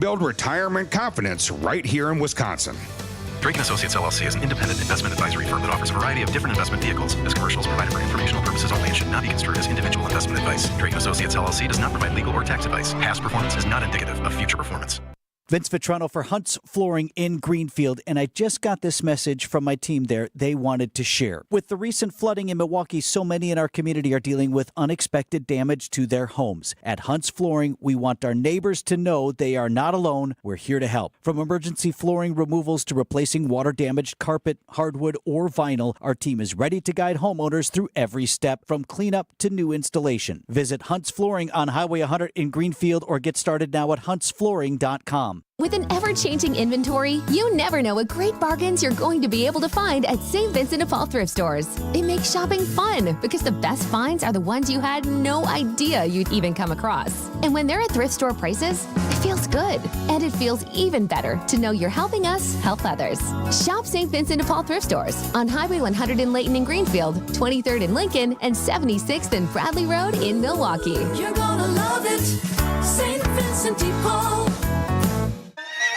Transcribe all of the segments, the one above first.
Build retirement confidence right here in Wisconsin. Drake & Associates LLC is an independent investment advisory firm that offers a variety of different investment vehicles. This commercial is provided for informational purposes only and should not be construed as individual investment advice. Drake & Associates LLC does not provide legal or tax advice. Past performance is not indicative of future performance. Vince Vitrano for Hunt's Flooring in Greenfield, and I just got this message from my team there they wanted to share. With the recent flooding in Milwaukee, so many in our community are dealing with unexpected damage to their homes. At Hunt's Flooring, we want our neighbors to know they are not alone. We're here to help. From emergency flooring removals to replacing water-damaged carpet, hardwood, or vinyl, our team is ready to guide homeowners through every step, from cleanup to new installation. Visit Hunt's Flooring on Highway 100 in Greenfield or get started now at huntsflooring.com. With an ever-changing inventory, you never know what great bargains you're going to be able to find at St. Vincent de Paul thrift stores. It makes shopping fun because the best finds are the ones you had no idea you'd even come across. And when they're at thrift store prices, it feels good. And it feels even better to know you're helping us help others. Shop St. Vincent de Paul thrift stores on Highway 100 in Layton and Greenfield, 23rd in Lincoln, and 76th and Bradley Road in Milwaukee. You're gonna love it, St. Vincent de Paul.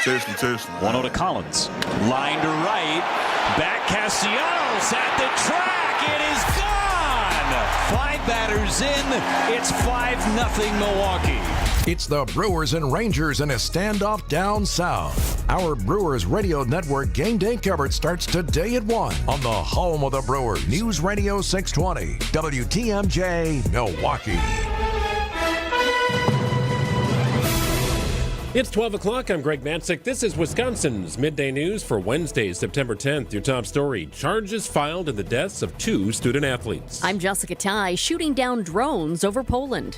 Seriously. 1-0 to Collins. Line to right. Back Castellanos at the track. It is gone. 5 batters in. It's 5-0 Milwaukee. It's the Brewers and Rangers in a standoff down south. Our Brewers Radio Network game day coverage starts today at 1 on the home of the Brewers. News Radio 620, WTMJ, Milwaukee. It's 12 o'clock. I'm Greg Matzik. This is Wisconsin's Midday News for Wednesday, September 10th. Your top story, charges filed in the deaths of 2 student athletes. I'm Jessica Tai. Shooting down drones over Poland.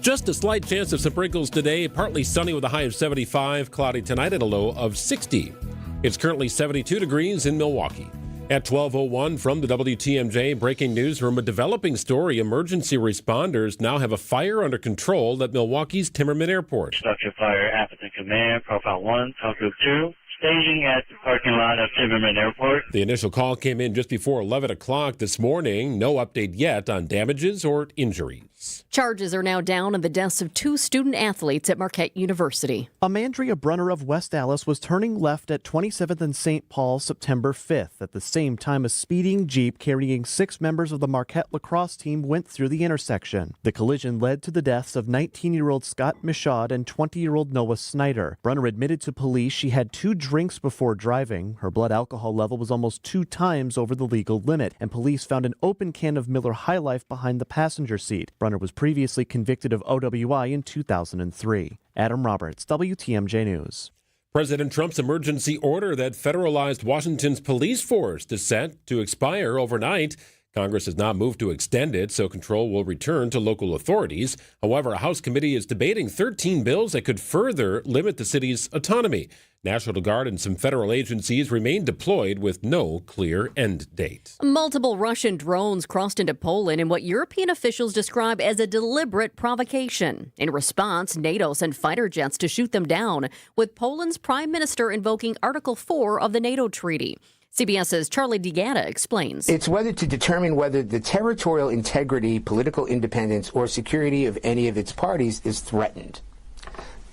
Just a slight chance of some sprinkles today. Partly sunny with a high of 75. Cloudy tonight at a low of 60. It's currently 72 degrees in Milwaukee. At 12:01 from the WTMJ breaking newsroom, a developing story. Emergency responders now have a fire under control at Milwaukee's Timmerman Airport. Structure fire, Appleton Command, Profile 1, Call Group 2. Staging at the parking lot of Timmerman Airport. The initial call came in just before 11 o'clock this morning. No update yet on damages or injuries. Charges are now down on the deaths of 2 student athletes at Marquette University. Amandria Brunner of West Allis was turning left at 27th and St. Paul September 5th. At the same time, a speeding Jeep carrying 6 members of the Marquette lacrosse team went through the intersection. The collision led to the deaths of 19-year-old Scott Michaud and 20-year-old Noah Snyder. Brunner admitted to police she had 2 drinks before driving. Her blood alcohol level was almost 2 times over the legal limit, and police found an open can of Miller High Life behind the passenger seat. Brunner was previously convicted of OWI in 2003. Adam Roberts, WTMJ News. President Trump's emergency order that federalized Washington's police force is set to expire overnight. Congress has not moved to extend it, so control will return to local authorities. However, a House committee is debating 13 bills that could further limit the city's autonomy. National Guard and some federal agencies remain deployed with no clear end date. Multiple Russian drones crossed into Poland in what European officials describe as a deliberate provocation. In response, NATO sent fighter jets to shoot them down, with Poland's prime minister invoking Article 4 of the NATO treaty. CBS's Charlie DeGatta explains. It's whether to determine whether the territorial integrity, political independence, or security of any of its parties is threatened.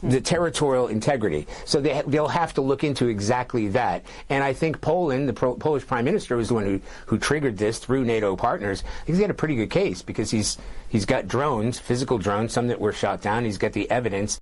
The territorial integrity. So they'll have to look into exactly that. And I think Poland, the Polish prime minister, was the one who triggered this through NATO partners. He's got a pretty good case because he's got drones, physical drones, some that were shot down. He's got the evidence.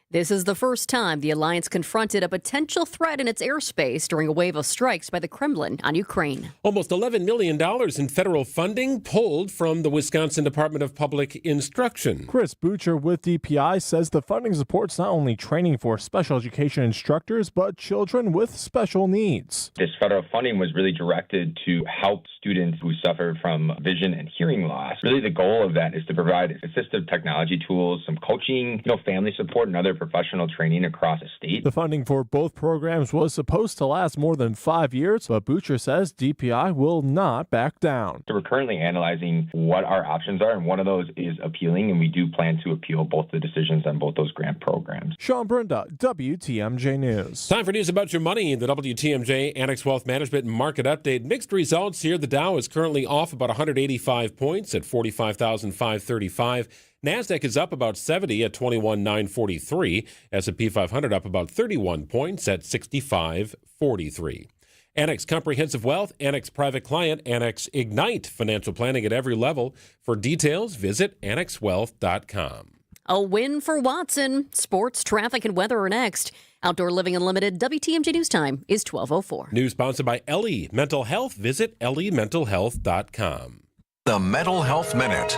This is the first time the alliance confronted a potential threat in its airspace during a wave of strikes by the Kremlin on Ukraine. Almost $11 million in federal funding pulled from the Wisconsin Department of Public Instruction. Chris Butcher with DPI says the funding supports not only training for special education instructors, but children with special needs. This federal funding was really directed to help students who suffer from vision and hearing loss. Really, the goal of that is to provide assistive technology tools, some coaching, family support, and other professional training across the state. The funding for both programs was supposed to last more than 5 years, but Butcher says DPI will not back down. So we're currently analyzing what our options are, and one of those is appealing, and we do plan to appeal both the decisions on both those grant programs. Sean Brenda, WTMJ News. Time for news about your money. The WTMJ Annex Wealth Management Market Update. Mixed results here. The Dow is currently off about 185 points at 45,535. NASDAQ is up about 70 at 21,943. S&P 500 up about 31 points at 6543. Annex Comprehensive Wealth, Annex Private Client, Annex Ignite financial planning at every level. For details, visit annexwealth.com. A win for Watson. Sports, traffic, and weather are next. Outdoor Living Unlimited WTMJ News Time is 12:04. News sponsored by Ellie Mental Health. Visit elliementalhealth.com. The Mental Health Minute.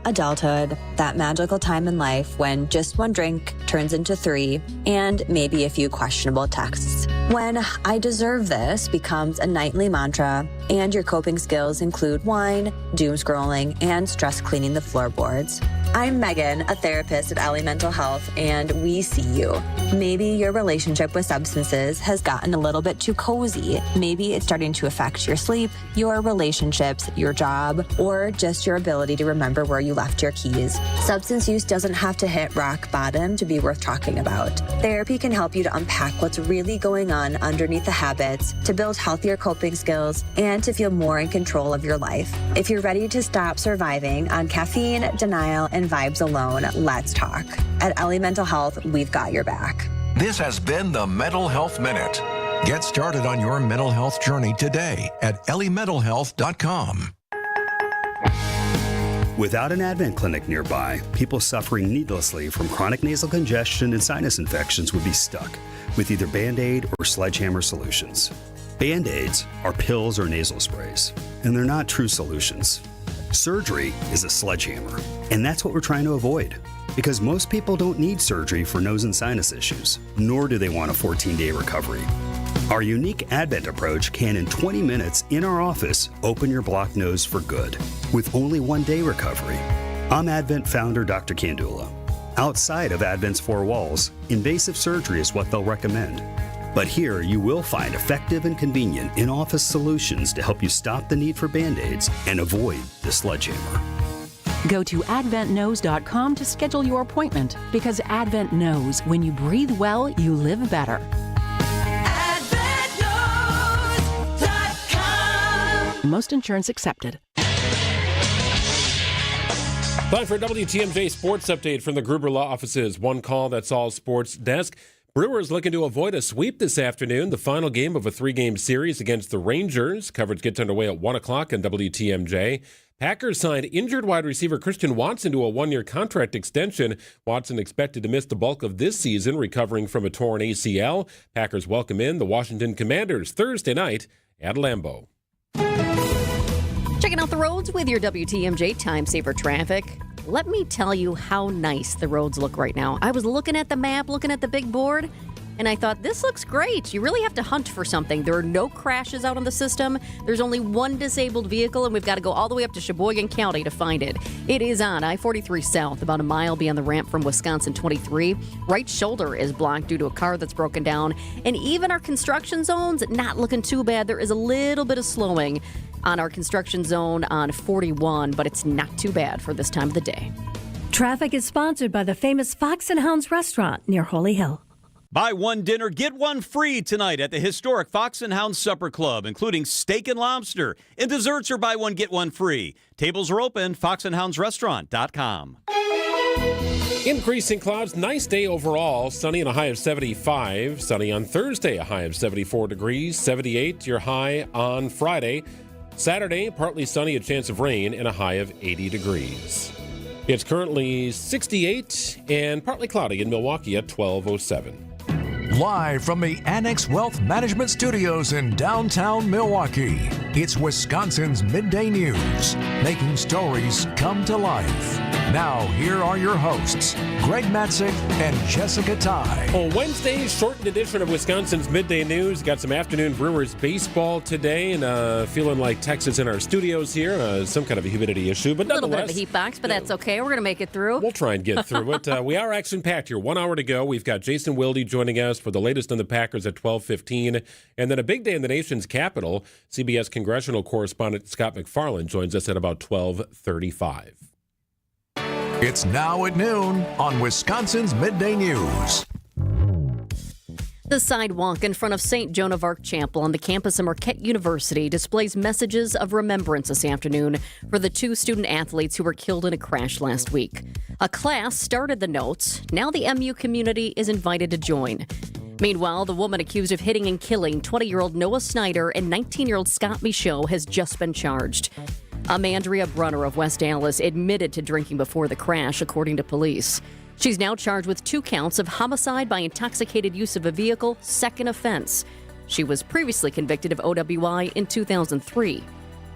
Adulthood, that magical time in life when just one drink turns into 3 and maybe a few questionable texts. When I deserve this becomes a nightly mantra and your coping skills include wine, doom scrolling, and stress cleaning the floorboards. I'm Megan, a therapist at Ellie Mental Health, and we see you. Maybe your relationship with substances has gotten a little bit too cozy. Maybe it's starting to affect your sleep, your relationships, your job, or just your ability to remember where you left your keys. Substance use doesn't have to hit rock bottom to be worth talking about. Therapy can help you to unpack what's really going on underneath the habits, to build healthier coping skills, and to feel more in control of your life. If you're ready to stop surviving on caffeine, denial, and vibes alone, let's talk. At Ellie Mental Health, we've got your back. This has been the Mental Health Minute. Get started on your mental health journey today at elliementalhealth.com. Without an Advent clinic nearby, people suffering needlessly from chronic nasal congestion and sinus infections would be stuck with either Band-Aid or Sledgehammer solutions. Band-Aids are pills or nasal sprays, and they're not true solutions. Surgery is a sledgehammer, and that's what we're trying to avoid. Because most people don't need surgery for nose and sinus issues, nor do they want a 14-day recovery. Our unique Advent approach can, in 20 minutes in our office, open your blocked nose for good, with only 1-day recovery. I'm Advent founder Dr. Kandula. Outside of Advent's 4 walls, invasive surgery is what they'll recommend. But here you will find effective and convenient in-office solutions to help you stop the need for Band-Aids and avoid the sledgehammer. Go to adventknows.com to schedule your appointment, because Advent knows when you breathe well, you live better. AdventKnows.com. Most insurance accepted. Time for a WTMJ Sports Update from the Gruber Law Office's One Call That's All Sports desk. Brewers looking to avoid a sweep this afternoon, the final game of a 3-game series against the Rangers. Coverage gets underway at 1 o'clock on WTMJ. Packers signed injured wide receiver Christian Watson to a 1-year contract extension. Watson expected to miss the bulk of this season, recovering from a torn ACL. Packers welcome in the Washington Commanders Thursday night at Lambeau. Checking out the roads with your WTMJ Time Saver Traffic. Let me tell you how nice the roads look right now. I was looking at the map, looking at the big board, and I thought, this looks great. You really have to hunt for something. There are no crashes out on the system. There's only one disabled vehicle, and we've got to go all the way up to Sheboygan County to find it. It is on I-43 South, about a mile beyond the ramp from Wisconsin 23. Right shoulder is blocked due to a car that's broken down. And even our construction zones, not looking too bad. There is a little bit of slowing on our construction zone on 41, but it's not too bad for this time of the day. Traffic is sponsored by the famous Fox and Hounds restaurant near Holy Hill. Buy one dinner, get one free tonight at the historic Fox and Hounds Supper Club, including steak and lobster. And desserts are buy one, get one free. Tables are open, foxandhoundsrestaurant.com. Increasing clouds, nice day overall. Sunny and a high of 75. Sunny on Thursday, a high of 74 degrees. 78, your high on Friday. Saturday, partly sunny, a chance of rain, and a high of 80 degrees. It's currently 68 and partly cloudy in Milwaukee at 12:07. Live from the Annex Wealth Management Studios in downtown Milwaukee, it's Wisconsin's Midday News, making stories come to life. Now, here are your hosts, Greg Matzik and Jessica Ty. On Wednesday's shortened edition of Wisconsin's Midday News, got some afternoon Brewers baseball today, and feeling like Texas in our studios here. Some kind of a humidity issue, but nonetheless. A little bit of a heat box, but that's okay. We're going to make it through. We'll try and get through it. We are action-packed here. 1 hour to go. We've got Jason Wilde joining us for the latest on the Packers at 12:15, and then a big day in the nation's capital. CBS congressional correspondent Scott McFarland joins us at about 12:35. It's now at noon on Wisconsin's Midday News. The sidewalk in front of St. Joan of Arc Chapel on the campus of Marquette University displays messages of remembrance this afternoon for the 2 student athletes who were killed in a crash last week. A class started the notes. Now the MU community is invited to join. Meanwhile, the woman accused of hitting and killing 20-year-old Noah Snyder and 19-year-old Scott Michaud has just been charged. Amandria Brunner of West Allis admitted to drinking before the crash, according to police. She's now charged with 2 counts of homicide by intoxicated use of a vehicle, second offense. She was previously convicted of OWI in 2003.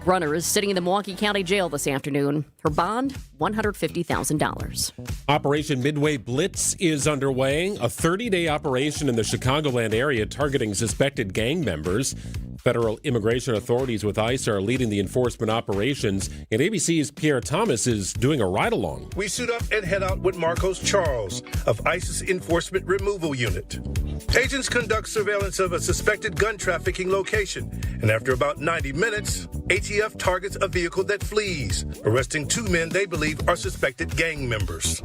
Brunner is sitting in the Milwaukee County Jail this afternoon. Her bond, $150,000. Operation Midway Blitz is underway, a 30-day operation in the Chicagoland area targeting suspected gang members. Federal immigration authorities with ICE are leading the enforcement operations, and ABC's Pierre Thomas is doing a ride-along. We suit up and head out with Marcos Charles of ICE's Enforcement Removal Unit. Agents conduct surveillance of a suspected gun trafficking location, and after about 90 minutes, ATF targets a vehicle that flees, arresting 2 men they believe are suspected gang members.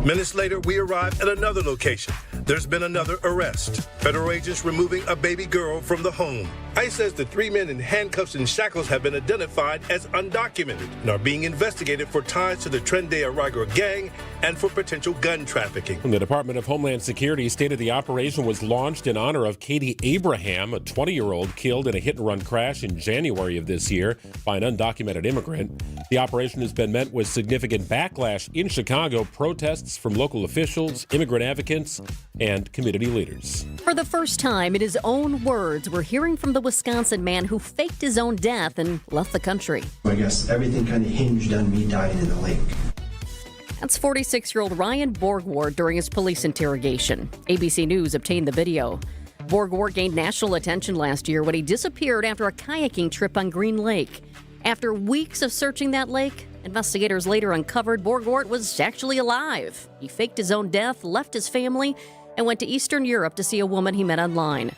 Minutes later, we arrive at another location. There's been another arrest. Federal agents removing a baby girl from the home. ICE says the 3 men in handcuffs and shackles have been identified as undocumented and are being investigated for ties to the Trenday Arrigo gang and for potential gun trafficking. The Department of Homeland Security stated the operation was launched in honor of Katie Abraham, a 20-year-old killed in a hit-and-run crash in January of this year by an undocumented immigrant. The operation has been met with significant backlash in Chicago, protests from local officials, immigrant advocates, and community leaders. For the first time, in his own words, we're hearing from the Wisconsin man who faked his own death and left the country. I guess everything kind of hinged on me dying in the lake. That's 46-year-old Ryan Borgward during his police interrogation. ABC News obtained the video. Borgward gained national attention last year when he disappeared after a kayaking trip on Green Lake. After weeks of searching that lake, investigators later uncovered Borgward was actually alive. He faked his own death, left his family, and went to Eastern Europe to see a woman he met online.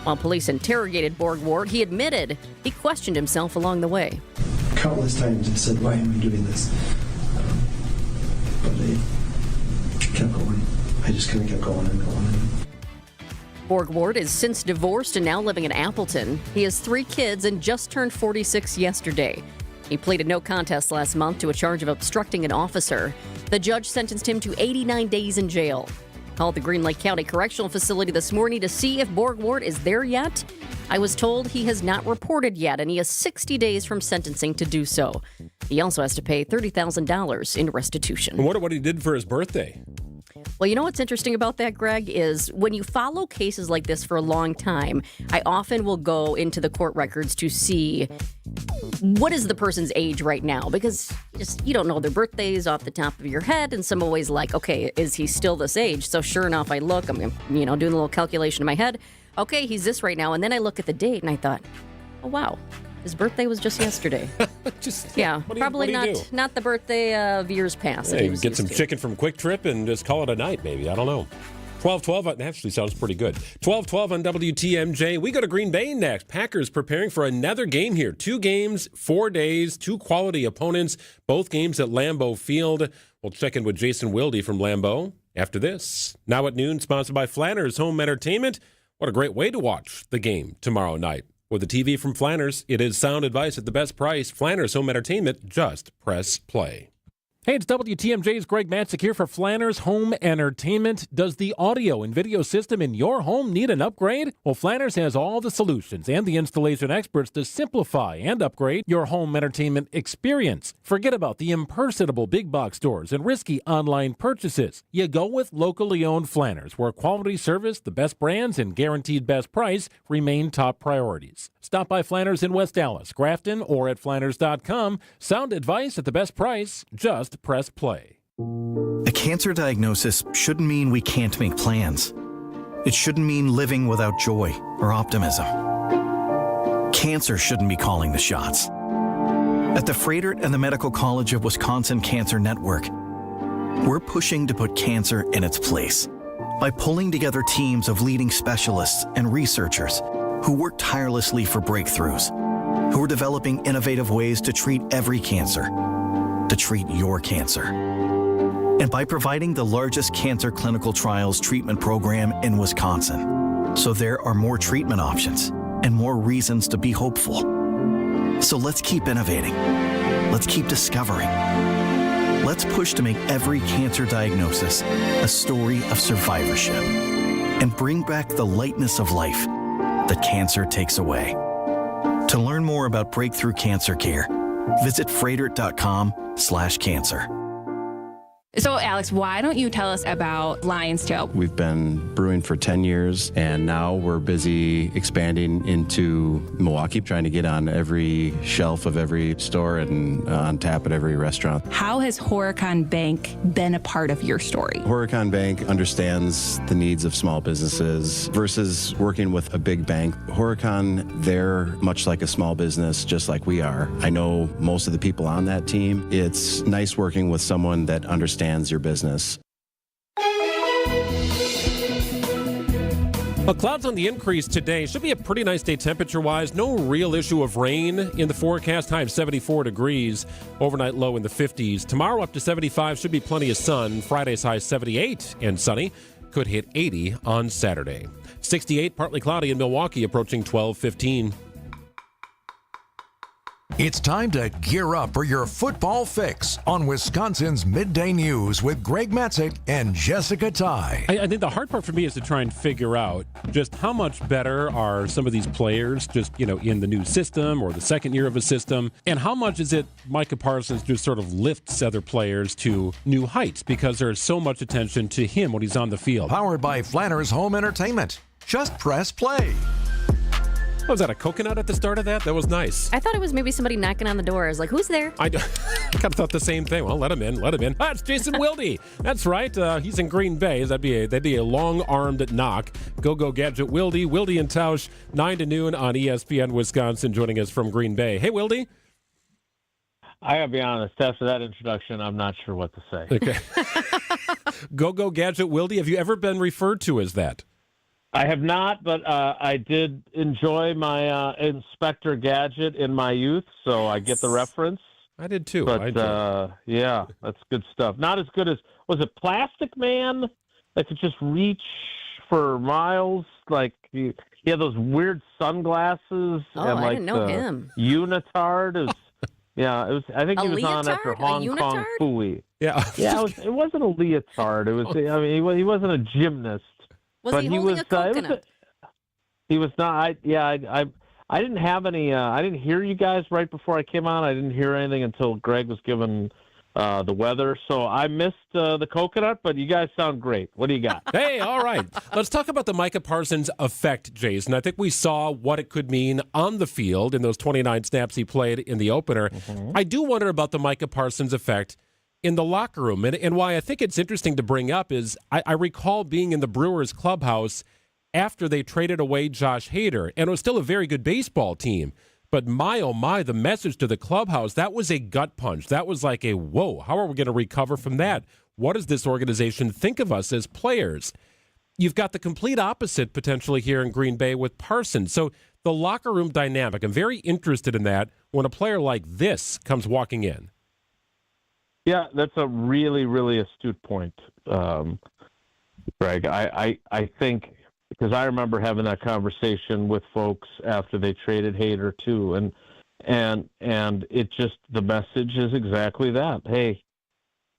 While police interrogated Borgward, he admitted he questioned himself along the way. Countless times I said, why am I doing this? But I kept going. I just kind of kept going and going. Borgward is since divorced and now living in Appleton. He has 3 kids and just turned 46 yesterday. He pleaded no contest last month to a charge of obstructing an officer. The judge sentenced him to 89 days in jail. Called the Green Lake County Correctional Facility this morning to see if Borgward is there yet. I was told he has not reported yet, and he has 60 days from sentencing to do so. He also has to pay $30,000 in restitution. I wonder what he did for his birthday. Well, you know what's interesting about that, Greg, is when you follow cases like this for a long time, I often will go into the court records to see what is the person's age right now, because you don't know their birthdays off the top of your head, and some always like, okay, is he still this age? So sure enough, I look, I'm doing a little calculation in my head. Okay, he's this right now, and then I look at the date, and I thought, oh, wow. His birthday was just yesterday. Probably not the birthday of years past. Yeah, you get some chicken from Quick Trip and just call it a night, maybe. I don't know. 12:12 actually sounds pretty good. 12:12 on WTMJ. We go to Green Bay next. Packers preparing for another game here. 2 games, 4 days, 2 quality opponents. Both games at Lambeau Field. We'll check in with Jason Wilde from Lambeau after this. Now at noon, sponsored by Flanners Home Entertainment. What a great way to watch the game tomorrow night. With a TV from Flanners, it is sound advice at the best price. Flanners Home Entertainment, just press play. Hey, it's WTMJ's Greg Matzik here for Flanners Home Entertainment. Does the audio and video system in your home need an upgrade? Well, Flanners has all the solutions and the installation experts to simplify and upgrade your home entertainment experience. Forget about the impersonable big box stores and risky online purchases. You go with locally owned Flanners, where quality service, the best brands, and guaranteed best price remain top priorities. Stop by Flanners in West Allis, Grafton, or at Flanners.com. Sound advice at the best price. Just press play. A cancer diagnosis shouldn't mean we can't make plans. It shouldn't mean living without joy or optimism. Cancer shouldn't be calling the shots. At the Froedtert and the Medical College of Wisconsin Cancer Network, we're pushing to put cancer in its place by pulling together teams of leading specialists and researchers who work tirelessly for breakthroughs, who are developing innovative ways to treat every cancer, to treat your cancer. and by providing the largest cancer clinical trials treatment program in Wisconsin. So there are more treatment options and more reasons to be hopeful. So let's keep innovating. Let's keep discovering. Let's push to make every cancer diagnosis a story of survivorship and bring back the lightness of life that cancer takes away. To learn more about breakthrough cancer care, visit froedtert.com/cancer. So, Alex, why don't you tell us about Lion's Tail? We've been brewing for 10 years, and now we're busy expanding into Milwaukee, trying to get on every shelf of every store and on tap at every restaurant. How has Horicon Bank been a part of your story? Horicon Bank understands the needs of small businesses versus working with a big bank. Horicon, they're much like a small business, just like we are. I know most of the people on that team. It's nice working with someone that understands your business. Well, clouds on the increase today. Should be a pretty nice day temperature-wise. No real issue of rain in the forecast. High of 74 degrees. Overnight low in the 50s. Tomorrow up to 75. Should be plenty of sun. Friday's high 78 and sunny. Could hit 80 on Saturday. 68, partly cloudy in Milwaukee, approaching 12:15. It's time to gear up for your football fix on Wisconsin's Midday News with Greg Matzek and Jessica Ty. I think the hard part for me is to try and figure out just how much better are some of these players just, in the new system or the second year of a system, and how much is it Micah Parsons just sort of lifts other players to new heights because there's so much attention to him when he's on the field. Powered by Flanners Home Entertainment. Just press play. Was that a coconut at the start of that? That was nice. I thought it was maybe somebody knocking on the door. I was like, who's there? I kind of thought the same thing. Well, let him in. Ah, it's Jason Wilde. That's right. He's in Green Bay. That'd be a long-armed knock. Go Gadget Wilde. Wilde and Tausch, 9 to noon on ESPN Wisconsin, joining us from Green Bay. Hey, Wilde. I gotta be honest. After that introduction, I'm not sure what to say. Okay. Go Gadget Wilde. Have you ever been referred to as that? I have not, but I did enjoy my Inspector Gadget in my youth, so I get the reference. I did too. But yeah, that's good stuff. Not as good as, was it Plastic Man that could just reach for miles? Like he had those weird sunglasses. Oh, and I didn't know him. Unitard is. Yeah, it was. I think he was on after Hong Kong Phooey. Yeah, it wasn't a leotard. It was. I mean, he wasn't a gymnast. Was he holding a coconut? He was not. I didn't have any. I didn't hear you guys right before I came on. I didn't hear anything until Greg was given the weather. So I missed the coconut, but you guys sound great. What do you got? Hey, all right. Let's talk about the Micah Parsons effect, Jason. I think we saw what it could mean on the field in those 29 snaps he played in the opener. Mm-hmm. I do wonder about the Micah Parsons effect in the locker room. And why I think it's interesting to bring up is I recall being in the Brewers clubhouse after they traded away Josh Hader, and it was still a very good baseball team. But my, oh my, the message to the clubhouse, that was a gut punch. That was like a, whoa, how are we going to recover from that? What does this organization think of us as players? You've got the complete opposite potentially here in Green Bay with Parsons. So the locker room dynamic, I'm very interested in that when a player like this comes walking in. Yeah, that's a really, really astute point, Greg. I think, because I remember having that conversation with folks after they traded Hader too, and it just, the message is exactly that. Hey,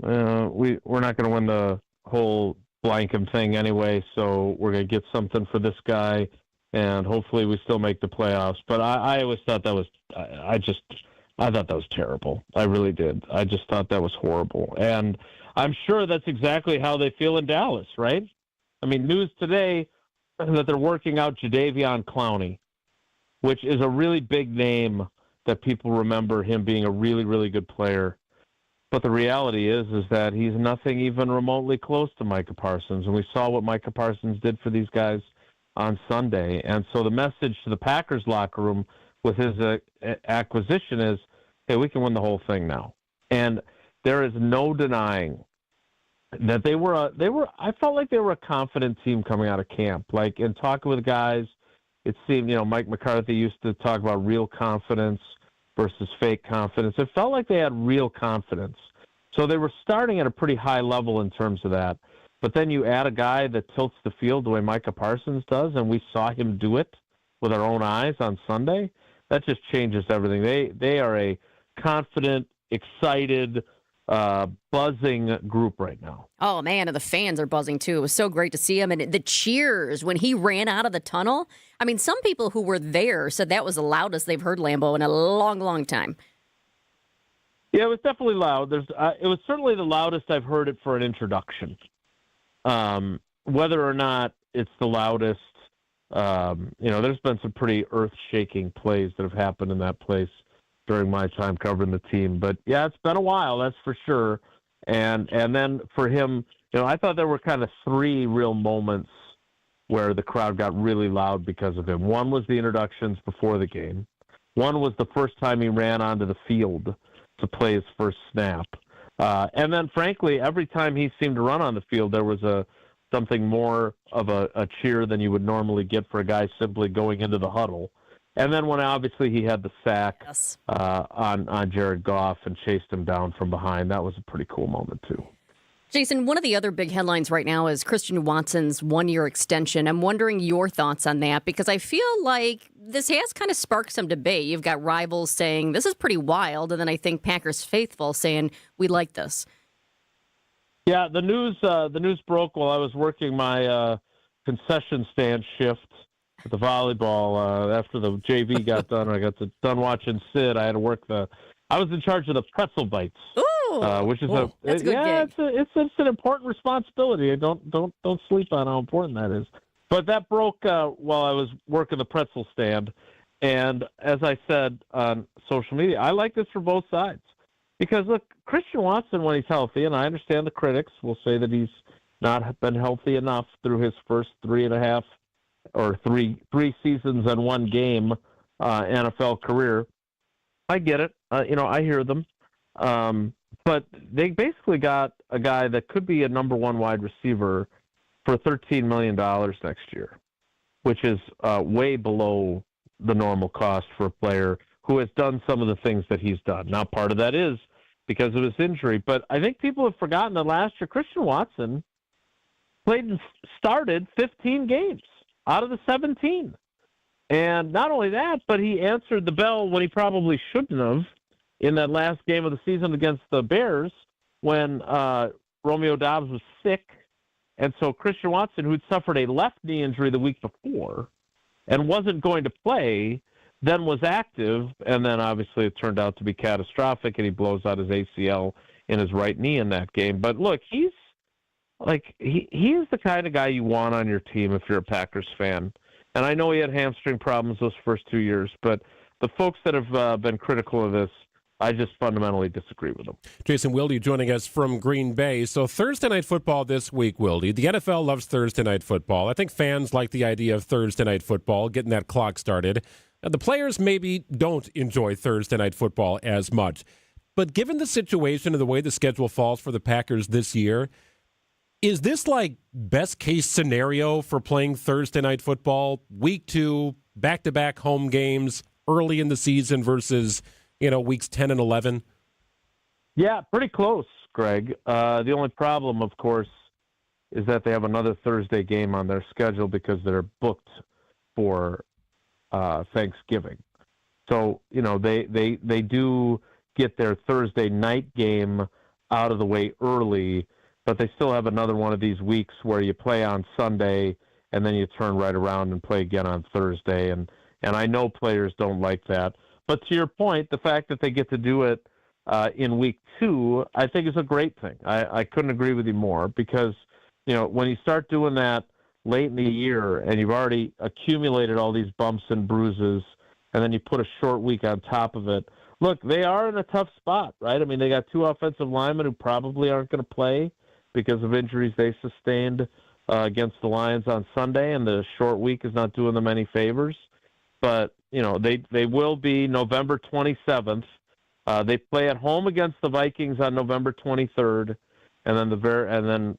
we're not going to win the whole Blankham thing anyway, so we're going to get something for this guy, and hopefully we still make the playoffs. But I always thought that was, I thought that was terrible. I really did. I just thought that was horrible. And I'm sure that's exactly how they feel in Dallas, right? I mean, news today that they're working out Jadeveon Clowney, which is a really big name that people remember him being a really, really good player. But the reality is that he's nothing even remotely close to Micah Parsons. And we saw what Micah Parsons did for these guys on Sunday. And so the message to the Packers locker room with his acquisition is, hey, we can win the whole thing now. And there is no denying that I felt like they were a confident team coming out of camp. Like, in talking with guys, it seemed, Mike McCarthy used to talk about real confidence versus fake confidence. It felt like they had real confidence. So they were starting at a pretty high level in terms of that. But then you add a guy that tilts the field the way Micah Parsons does, and we saw him do it with our own eyes on Sunday. That just changes everything. They are a confident, excited, buzzing group right now. Oh, man, and the fans are buzzing, too. It was so great to see him. And the cheers when he ran out of the tunnel. I mean, some people who were there said that was the loudest they've heard Lambeau in a long, long time. Yeah, it was definitely loud. It was certainly the loudest I've heard it for an introduction. Whether or not it's the loudest, there's been some pretty earth-shaking plays that have happened in that place during my time covering the team. But, yeah, it's been a while, that's for sure. And then for him, I thought there were kind of three real moments where the crowd got really loud because of him. One was the introductions before the game. One was the first time he ran onto the field to play his first snap. And then, frankly, every time he seemed to run on the field, there was something more of a cheer than you would normally get for a guy simply going into the huddle. And then when obviously he had the sack on Jared Goff and chased him down from behind, that was a pretty cool moment too. Jason, one of the other big headlines right now is Christian Watson's one-year extension. I'm wondering your thoughts on that because I feel like this has kind of sparked some debate. You've got rivals saying this is pretty wild, and then I think Packers faithful saying we like this. Yeah, the news broke while I was working my concession stand shift at the volleyball. After the JV got done, I got done watching Sid. I had to work I was in charge of the pretzel bites. Which is that's a good gig. It's an important responsibility. Don't sleep on how important that is. But that broke while I was working the pretzel stand, and as I said on social media, I like this for both sides because look, Christian Watson when he's healthy, and I understand the critics will say that he's not been healthy enough through his first 3.5 or three seasons and one game NFL career. I get it. I hear them. But they basically got a guy that could be a number one wide receiver for $13 million next year, which is way below the normal cost for a player who has done some of the things that he's done. Now, part of that is because of his injury, but I think people have forgotten that last year Christian Watson played and started 15 games out of the 17. And not only that, but he answered the bell when he probably shouldn't have in that last game of the season against the Bears when Romeo Doubs was sick. And so Christian Watson, who'd suffered a left knee injury the week before and wasn't going to play, then was active. And then obviously it turned out to be catastrophic and he blows out his ACL in his right knee in that game. But look, he's the kind of guy you want on your team if you're a Packers fan. And I know he had hamstring problems those first 2 years, but the folks that have been critical of this, I just fundamentally disagree with them. Jason Wilde joining us from Green Bay. So Thursday Night Football this week, Wilde. The NFL loves Thursday Night Football. I think fans like the idea of Thursday Night Football, getting that clock started. Now, the players maybe don't enjoy Thursday Night Football as much. But given the situation and the way the schedule falls for the Packers this year, is this like best case scenario for playing Thursday Night Football, week 2, back-to-back home games early in the season versus weeks 10 and 11? Yeah, pretty close, Greg. The only problem, of course, is that they have another Thursday game on their schedule because they're booked for Thanksgiving. So, they do get their Thursday night game out of the way early, but they still have another one of these weeks where you play on Sunday and then you turn right around and play again on Thursday. And I know players don't like that. But to your point, the fact that they get to do it in week 2, I think is a great thing. I couldn't agree with you more because, when you start doing that late in the year and you've already accumulated all these bumps and bruises and then you put a short week on top of it, look, they are in a tough spot, right? I mean, they got 2 offensive linemen who probably aren't going to play because of injuries they sustained against the Lions on Sunday, and the short week is not doing them any favors. But they will be November 27th. They play at home against the Vikings on November 23rd, and then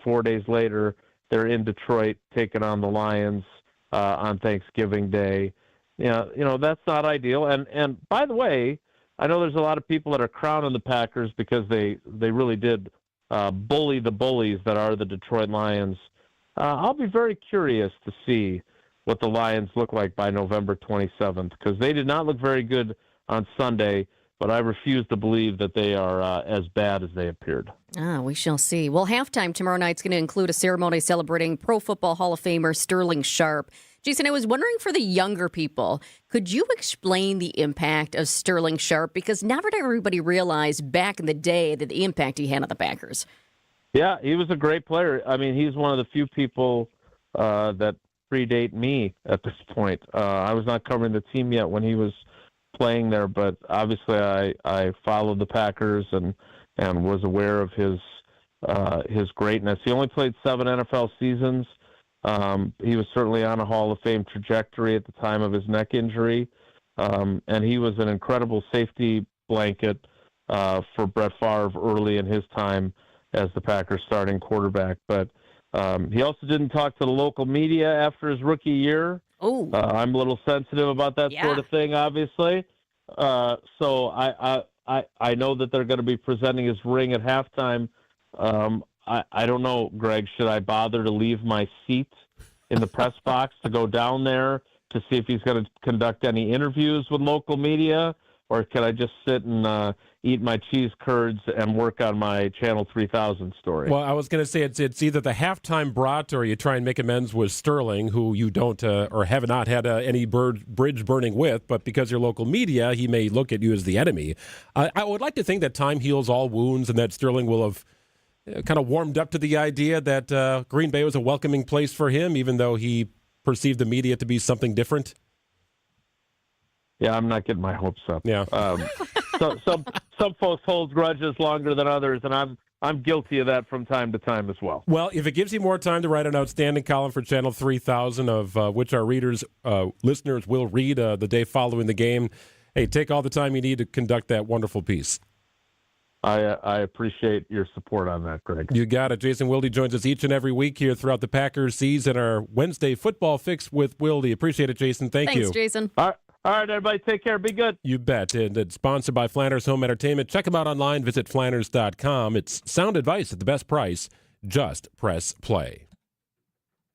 4 days later they're in Detroit taking on the Lions on Thanksgiving Day. That's not ideal. And by the way, I know there's a lot of people that are crowning the Packers because they really did bully the bullies that are the Detroit Lions. I'll be very curious to see what the Lions look like by November 27th, because they did not look very good on Sunday, but I refuse to believe that they are as bad as they appeared. We shall see. Well, halftime tomorrow night's going to include a ceremony celebrating Pro Football Hall of Famer Sterling Sharpe. Jason, I was wondering for the younger people, could you explain the impact of Sterling Sharpe? Because not everybody realized back in the day that the impact he had on the Packers. Yeah, he was a great player. I mean, he's one of the few people that predate me at this point. I was not covering the team yet when he was playing there, but obviously I followed the Packers and was aware of his greatness. He only played 7 NFL seasons. He was certainly on a Hall of Fame trajectory at the time of his neck injury, and he was an incredible safety blanket for Brett Favre early in his time as the Packers starting quarterback. But he also didn't talk to the local media after his rookie year. I'm a little sensitive about that sort of thing, obviously. So I know that they're going to be presenting his ring at halftime. I don't know, Greg, should I bother to leave my seat in the press box to go down there to see if he's going to conduct any interviews with local media? Or can I just sit and eat my cheese curds and work on my Channel 3000 story? Well, I was going to say it's either the halftime brat or you try and make amends with Sterling, who you don't or have not had any bridge burning with, but because you're local media, he may look at you as the enemy. I would like to think that time heals all wounds and that Sterling will have kind of warmed up to the idea that Green Bay was a welcoming place for him, even though he perceived the media to be something different. Yeah, I'm not getting my hopes up. Yeah. So some folks hold grudges longer than others, and I'm guilty of that from time to time as well. Well, if it gives you more time to write an outstanding column for Channel 3000, of which our listeners will read the day following the game, hey, take all the time you need to conduct that wonderful piece. I appreciate your support on that, Greg. You got it. Jason Wilde joins us each and every week here throughout the Packers season, our Wednesday football fix with Wilde. Appreciate it, Jason. Thanks, you. Thanks, Jason. All right, everybody, take care. Be good. You bet. And it's sponsored by Flanders Home Entertainment. Check them out online. Visit Flanders.com. It's sound advice at the best price. Just press play.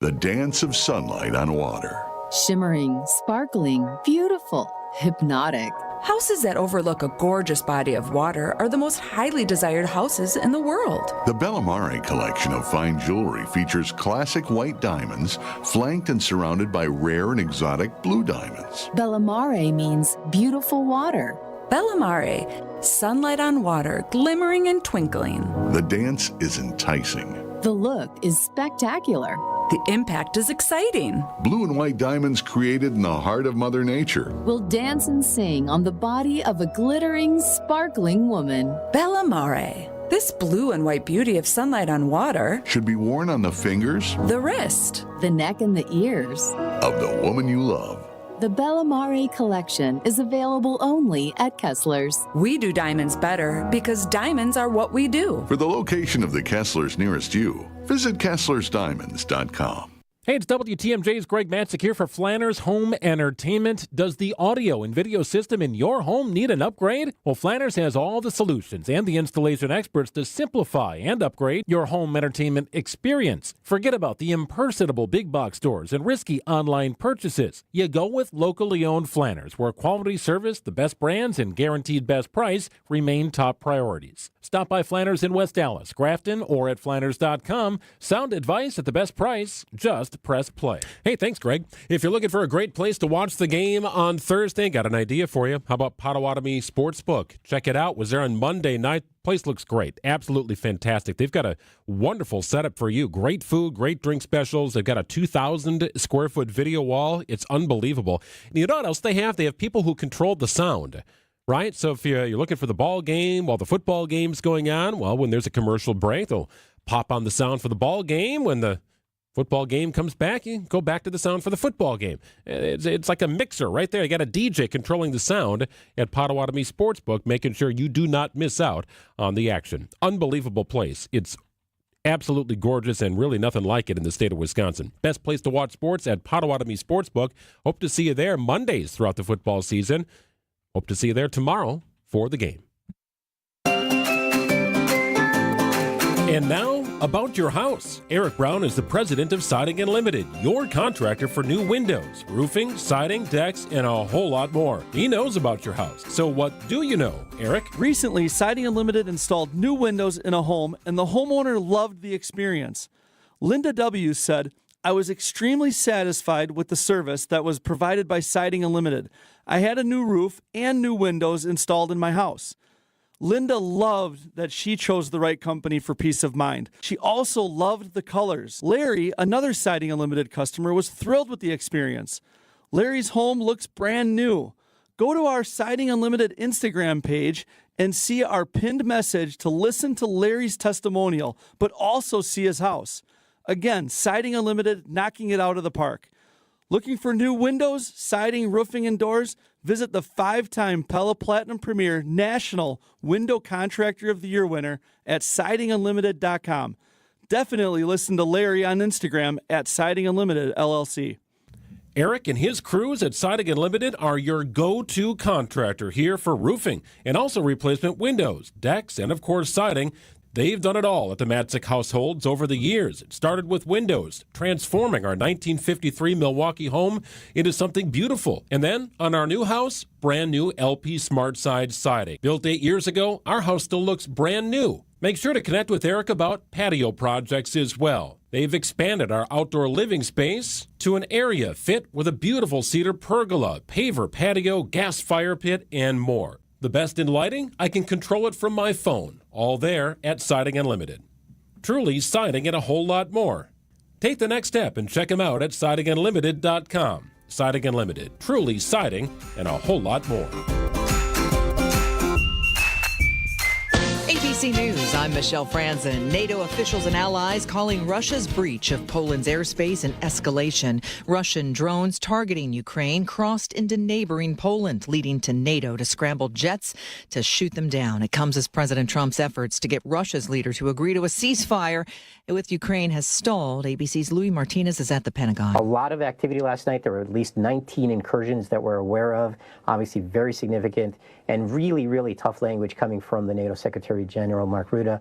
The dance of sunlight on water. Shimmering, sparkling, beautiful, hypnotic. Houses that overlook a gorgeous body of water are the most highly desired houses in the world. The Bellamare collection of fine jewelry features classic white diamonds flanked and surrounded by rare and exotic blue diamonds. Bellamare means beautiful water. Bellamare, sunlight on water, glimmering and twinkling. The dance is enticing. The look is spectacular. The impact is exciting. Blue and white diamonds created in the heart of Mother Nature will dance and sing on the body of a glittering, sparkling woman. Bellamare. This blue and white beauty of sunlight on water should be worn on the fingers, the wrist, the neck, and the ears of the woman you love. The Bellamare collection is available only at Kessler's. We do diamonds better because diamonds are what we do. For the location of the Kesslers nearest you, visit KesslersDiamonds.com. Hey, it's WTMJ's Greg Matzik here for Flanders Home Entertainment. Does the audio and video system in your home need an upgrade? Well, Flanders has all the solutions and the installation experts to simplify and upgrade your home entertainment experience. Forget about the impersonable big box stores and risky online purchases. You go with locally owned Flanders, where quality service, the best brands, and guaranteed best price remain top priorities. Stop by Flanders in West Dallas, Grafton, or at Flanders.com. Sound advice at the best price. Just press play. Hey, thanks, Greg. If you're looking for a great place to watch the game on Thursday, got an idea for you. How about Potawatomi Sportsbook? Check it out. Was there on Monday night. Place looks great. Absolutely fantastic. They've got a wonderful setup for you. Great food, great drink specials. They've got a 2,000 square foot video wall. It's unbelievable. And you know what else they have? They have people who control the sound. Right? So if you're looking for the ball game while the football game's going on, well, when there's a commercial break, they'll pop on the sound for the ball game. When the football game comes back, you go back to the sound for the football game. It's like a mixer right there. You got a DJ controlling the sound at Potawatomi Sportsbook, making sure you do not miss out on the action. Unbelievable place. It's absolutely gorgeous and really nothing like it in the state of Wisconsin. Best place to watch sports at Potawatomi Sportsbook. Hope to see you there Mondays throughout the football season. Hope to see you there tomorrow for the game. And now, about your house. Eric Brown is the president of Siding Unlimited, your contractor for new windows, roofing, siding, decks, and a whole lot more. He knows about your house. So what do you know, Eric? Recently, Siding Unlimited installed new windows in a home, and the homeowner loved the experience. Linda W. said, "I was extremely satisfied with the service that was provided by Siding Unlimited. I had a new roof and new windows installed in my house." Linda loved that she chose the right company for peace of mind. She also loved the colors. Larry, another Siding Unlimited customer, was thrilled with the experience. Larry's home looks brand new. Go to our Siding Unlimited Instagram page and see our pinned message to listen to Larry's testimonial, but also see his house. Again, Siding Unlimited, knocking it out of the park. Looking for new windows, siding, roofing, and doors? Visit the 5-time Pella Platinum Premier National Window Contractor of the Year winner at sidingunlimited.com. Definitely listen to Larry on Instagram at Siding Unlimited LLC. Eric and his crews at Siding Unlimited are your go-to contractor here for roofing and also replacement windows, decks, and of course siding. They've done it all at the Matzik households over the years. It started with windows, transforming our 1953 Milwaukee home into something beautiful. And then, on our new house, brand new LP Smart Side siding. Built 8 years ago, our house still looks brand new. Make sure to connect with Eric about patio projects as well. They've expanded our outdoor living space to an area fit with a beautiful cedar pergola, paver patio, gas fire pit, and more. The best in lighting? I can control it from my phone. All there at Siding Unlimited. Truly siding and a whole lot more. Take the next step and check them out at sidingunlimited.com. Siding Unlimited. Truly siding and a whole lot more. ABC News, I'm Michelle Franzen. NATO officials and allies calling Russia's breach of Poland's airspace an escalation. Russian drones targeting Ukraine crossed into neighboring Poland, leading to NATO to scramble jets to shoot them down. It comes as President Trump's efforts to get Russia's leader to agree to a ceasefire with Ukraine has stalled. ABC's Louis Martinez is at the Pentagon. A lot of activity last night. There were at least 19 incursions that we're aware of, obviously very significant, and really, really tough language coming from the NATO Secretary General Mark Rutte,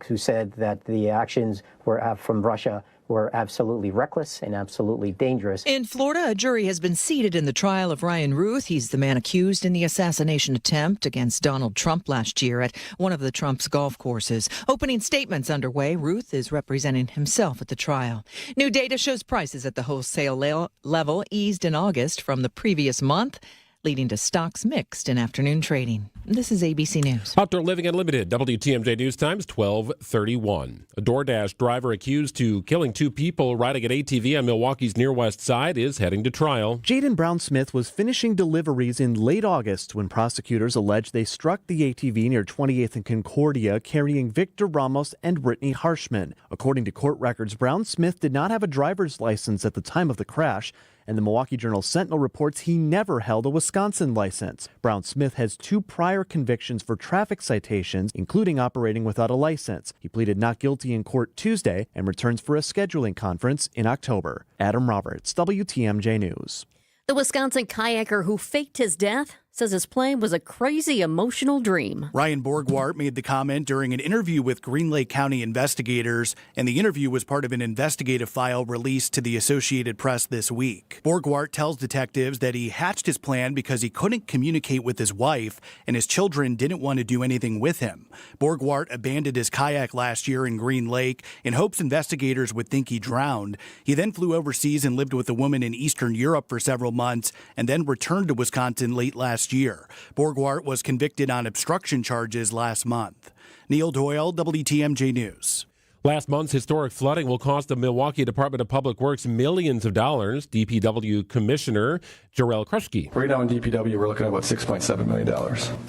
who said that the actions were from Russia were absolutely reckless and absolutely dangerous. In Florida, a jury has been seated in the trial of Ryan Ruth. He's the man accused in the assassination attempt against Donald Trump last year at one of the Trump's golf courses. Opening statements underway. Ruth is representing himself at the trial. New data shows prices at the wholesale level eased in August from the previous month, leading to stocks mixed in afternoon trading. This is ABC News. Outdoor Living Unlimited, WTMJ News Times, 12:31. A DoorDash driver accused of killing 2 people riding an ATV on Milwaukee's Near West Side is heading to trial. Jaden Brown Smith was finishing deliveries in late August when prosecutors alleged they struck the ATV near 28th and Concordia carrying Victor Ramos and Brittany Harshman. According to court records, Brown Smith did not have a driver's license at the time of the crash, and the Milwaukee Journal-Sentinel reports he never held a Wisconsin license. Brown Smith has 2 prior convictions for traffic citations, including operating without a license. He pleaded not guilty in court Tuesday and returns for a scheduling conference in October. Adam Roberts, WTMJ News. The Wisconsin kayaker who faked his death says his plane was a crazy, emotional dream. Ryan Borgwart made the comment during an interview with Green Lake County investigators, and the interview was part of an investigative file released to the Associated Press this week. Borgwart tells detectives that he hatched his plan because he couldn't communicate with his wife, and his children didn't want to do anything with him. Borgwart abandoned his kayak last year in Green Lake in hopes investigators would think he drowned. He then flew overseas and lived with a woman in Eastern Europe for several months, and then returned to Wisconsin late last year. Borgwart was convicted on obstruction charges last month. Neil Doyle, WTMJ News. Last month's historic flooding will cost the Milwaukee Department of Public Works millions of dollars. DPW Commissioner Jarrell Krushke. Right now in DPW, we're looking at about $6.7 million.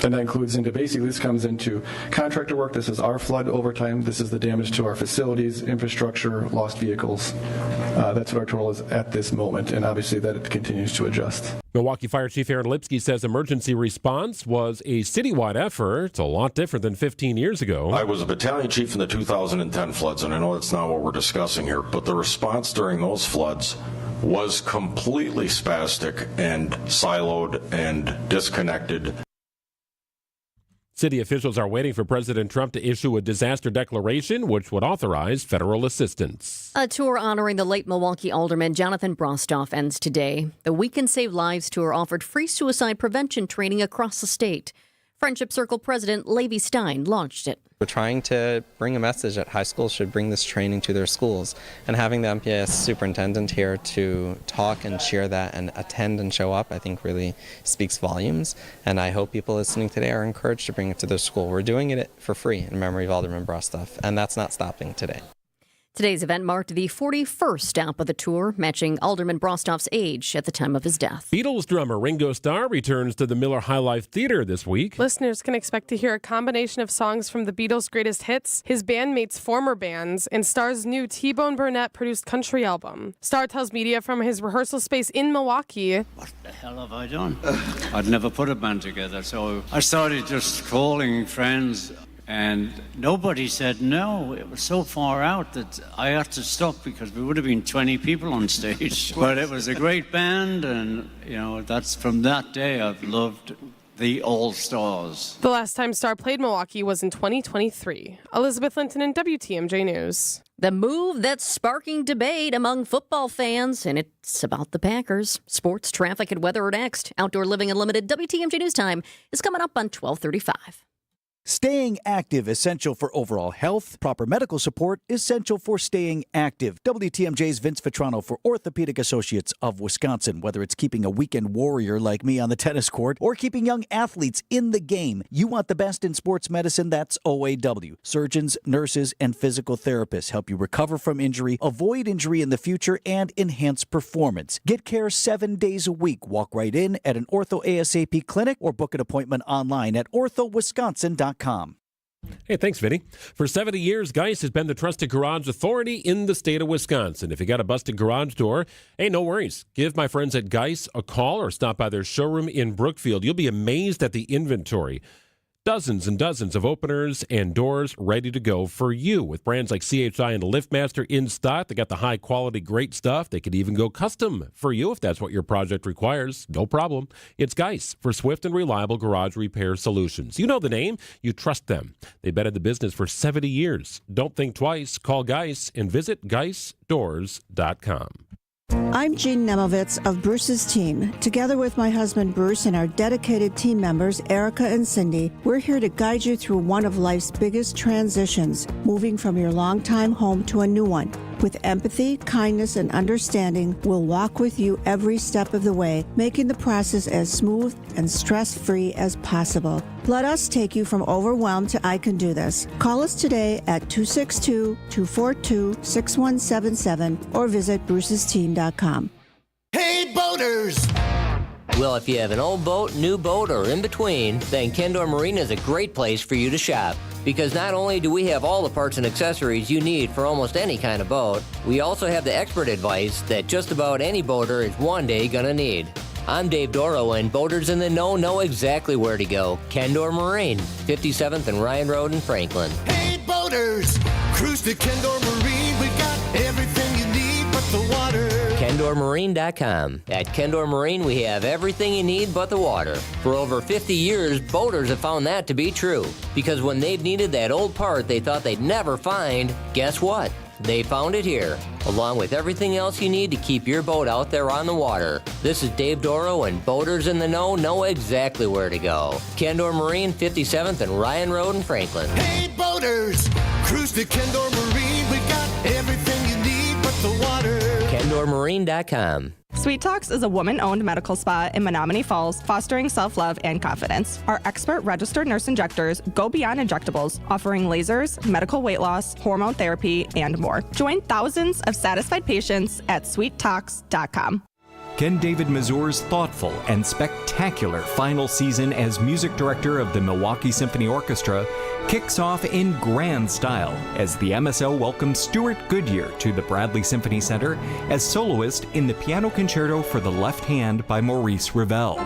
And that includes basically this comes into contractor work. This is our flood overtime. This is the damage to our facilities, infrastructure, lost vehicles. That's what our total is at this moment. And obviously that it continues to adjust. Milwaukee Fire Chief Aaron Lipsky says emergency response was a citywide effort. It's a lot different than 15 years ago. I was a battalion chief in the 2010 floods, and I know that's not what we're discussing here, but the response during those floods was completely spastic and siloed and disconnected. City officials are waiting for President Trump to issue a disaster declaration, which would authorize federal assistance. A tour honoring the late Milwaukee alderman Jonathan Brostoff ends today. The We Can Save Lives tour offered free suicide prevention training across the state. Friendship Circle President Levi Stein launched it. We're trying to bring a message that high schools should bring this training to their schools. And having the MPS superintendent here to talk and share that and attend and show up, I think really speaks volumes. And I hope people listening today are encouraged to bring it to their school. We're doing it for free in memory of Alderman Brostoff, and that's not stopping today. Today's event marked the 41st stop of the tour, matching Alderman Brostoff's age at the time of his death. Beatles drummer Ringo Starr returns to the Miller High Life Theater this week. Listeners can expect to hear a combination of songs from the Beatles' greatest hits, his bandmates' former bands, and Starr's new T-Bone Burnett-produced country album. Starr tells media from his rehearsal space in Milwaukee. What the hell have I done? I'd never put a band together, so I started just calling friends. And nobody said no. It was so far out that I had to stop because we would have been 20 people on stage. But it was a great band, and, that's from that day I've loved the All-Stars. The last time Starr played Milwaukee was in 2023. Elizabeth Linton in WTMJ News. The move that's sparking debate among football fans, and it's about the Packers. Sports, traffic, and weather are next. Outdoor Living Unlimited WTMJ News Time is coming up on 12:35. Staying active, essential for overall health. Proper medical support, essential for staying active. WTMJ's Vince Vitrano for Orthopedic Associates of Wisconsin. Whether it's keeping a weekend warrior like me on the tennis court or keeping young athletes in the game, you want the best in sports medicine, that's OAW. Surgeons, nurses, and physical therapists help you recover from injury, avoid injury in the future, and enhance performance. Get care 7 days a week. Walk right in at an Ortho ASAP clinic or book an appointment online at orthowisconsin.com. Hey, thanks, Vinny. For 70 years, Geis has been the trusted garage authority in the state of Wisconsin. If you got a busted garage door, hey, no worries. Give my friends at Geis a call or stop by their showroom in Brookfield. You'll be amazed at the inventory. Dozens and dozens of openers and doors ready to go for you. With brands like CHI and LiftMaster in stock, they got the high quality, great stuff. They could even go custom for you if that's what your project requires. No problem. It's Geis for swift and reliable garage repair solutions. You know the name. You trust them. They've been in the business for 70 years. Don't think twice. Call Geis and visit GeisDoors.com. I'm Jean Nemovitz of Bruce's team. Together with my husband Bruce and our dedicated team members, Erica and Cindy, we're here to guide you through one of life's biggest transitions, moving from your longtime home to a new one. With empathy, kindness, and understanding, we'll walk with you every step of the way, making the process as smooth and stress-free as possible. Let us take you from overwhelmed to I can do this. Call us today at 262-242-6177 or visit brucesteam.com. Hey, boaters! Well, if you have an old boat, new boat, or in between, then Kendor Marine is a great place for you to shop. Because not only do we have all the parts and accessories you need for almost any kind of boat, we also have the expert advice that just about any boater is one day gonna need. I'm Dave Doro, and boaters in the know exactly where to go. Kendor Marine, 57th and Ryan Road in Franklin. Hey, boaters! Cruise to Kendor Marine. We got everything you need but the water. KendorMarine.com. At Kendor Marine, we have everything you need but the water. For over 50 years, boaters have found that to be true. Because when they've needed that old part they thought they'd never find, guess what? They found it here, along with everything else you need to keep your boat out there on the water. This is Dave Doro, and boaters in the know exactly where to go. Kendor Marine, 57th and Ryan Road in Franklin. Hey, boaters! Cruise to Kendor Marine. We got everything you need but the water. KendorMarine.com. Sweet Talks is a woman-owned medical spa in Menominee Falls, fostering self-love and confidence. Our expert registered nurse injectors go beyond injectables, offering lasers, medical weight loss, hormone therapy, and more. Join thousands of satisfied patients at sweettalks.com. Ken David Mazur's thoughtful and spectacular final season as music director of the Milwaukee Symphony Orchestra kicks off in grand style as the MSO welcomes Stuart Goodyear to the Bradley Symphony Center as soloist in the Piano Concerto for the Left Hand by Maurice Ravel.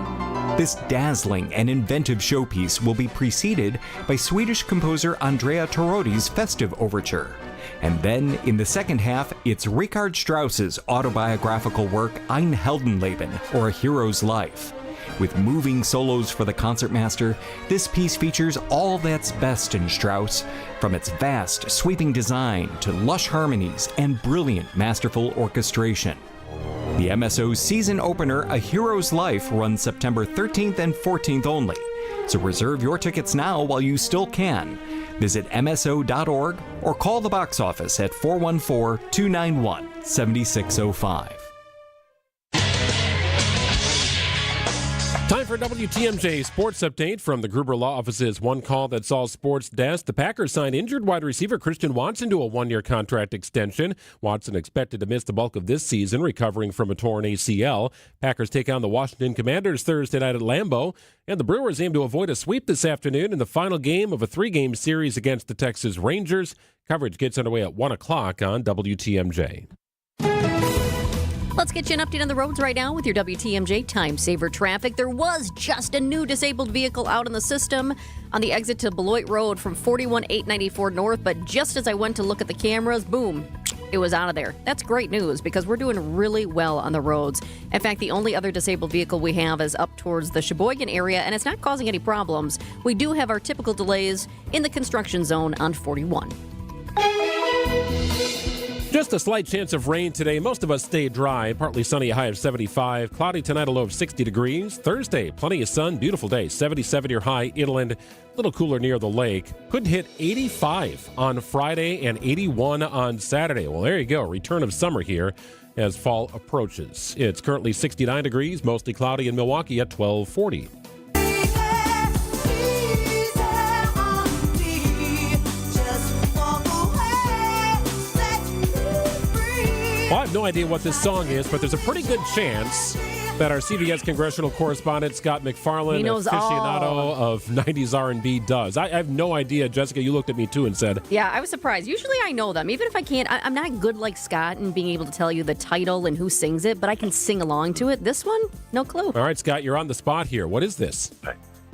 This dazzling and inventive showpiece will be preceded by Swedish composer Andrea Torotti's Festive Overture. And then, in the second half, it's Richard Strauss's autobiographical work Ein Heldenleben, or A Hero's Life. With moving solos for the concertmaster, this piece features all that's best in Strauss, from its vast, sweeping design to lush harmonies and brilliant, masterful orchestration. The MSO's season opener, A Hero's Life, runs September 13th and 14th only. So reserve your tickets now while you still can. Visit MSO.org or call the box office at 414-291-7605. Time for WTMJ Sports Update from the Gruber Law Office's One Call That's All Sports desk. The Packers signed injured wide receiver Christian Watson to a one-year contract extension. Watson expected to miss the bulk of this season, recovering from a torn ACL. Packers take on the Washington Commanders Thursday night at Lambeau, and the Brewers aim to avoid a sweep this afternoon in the final game of a three-game series against the Texas Rangers. Coverage gets underway at 1 o'clock on WTMJ. Let's get you an update on the roads right now with your WTMJ Time Saver traffic. There was just a new disabled vehicle out in the system on the exit to Beloit Road from 41894 north, but just as I went to look at the cameras, boom, it was out of there. That's great news because we're doing really well on the roads. In fact, the only other disabled vehicle we have is up towards the Sheboygan area, and it's not causing any problems. We do have our typical delays in the construction zone on 41. Just a slight chance of rain today. Most of us stay dry. Partly sunny, a high of 75. Cloudy tonight, a low of 60 degrees. Thursday, plenty of sun. Beautiful day. 77 your high. Inland, a little cooler near the lake. Could hit 85 on Friday and 81 on Saturday. Well, there you go. Return of summer here as fall approaches. It's currently 69 degrees. Mostly cloudy in Milwaukee at 1240. Well, I have no idea what this song is, but there's a pretty good chance that our CBS congressional correspondent, Scott McFarland, aficionado of 90s R&B, does. I have no idea. Jessica, you looked at me, too, and said... Yeah, I was surprised. Usually I know them. Even if I can't, I'm not good like Scott in being able to tell you the title and who sings it, but I can sing along to it. This one, no clue. All right, Scott, you're on the spot here. What is this?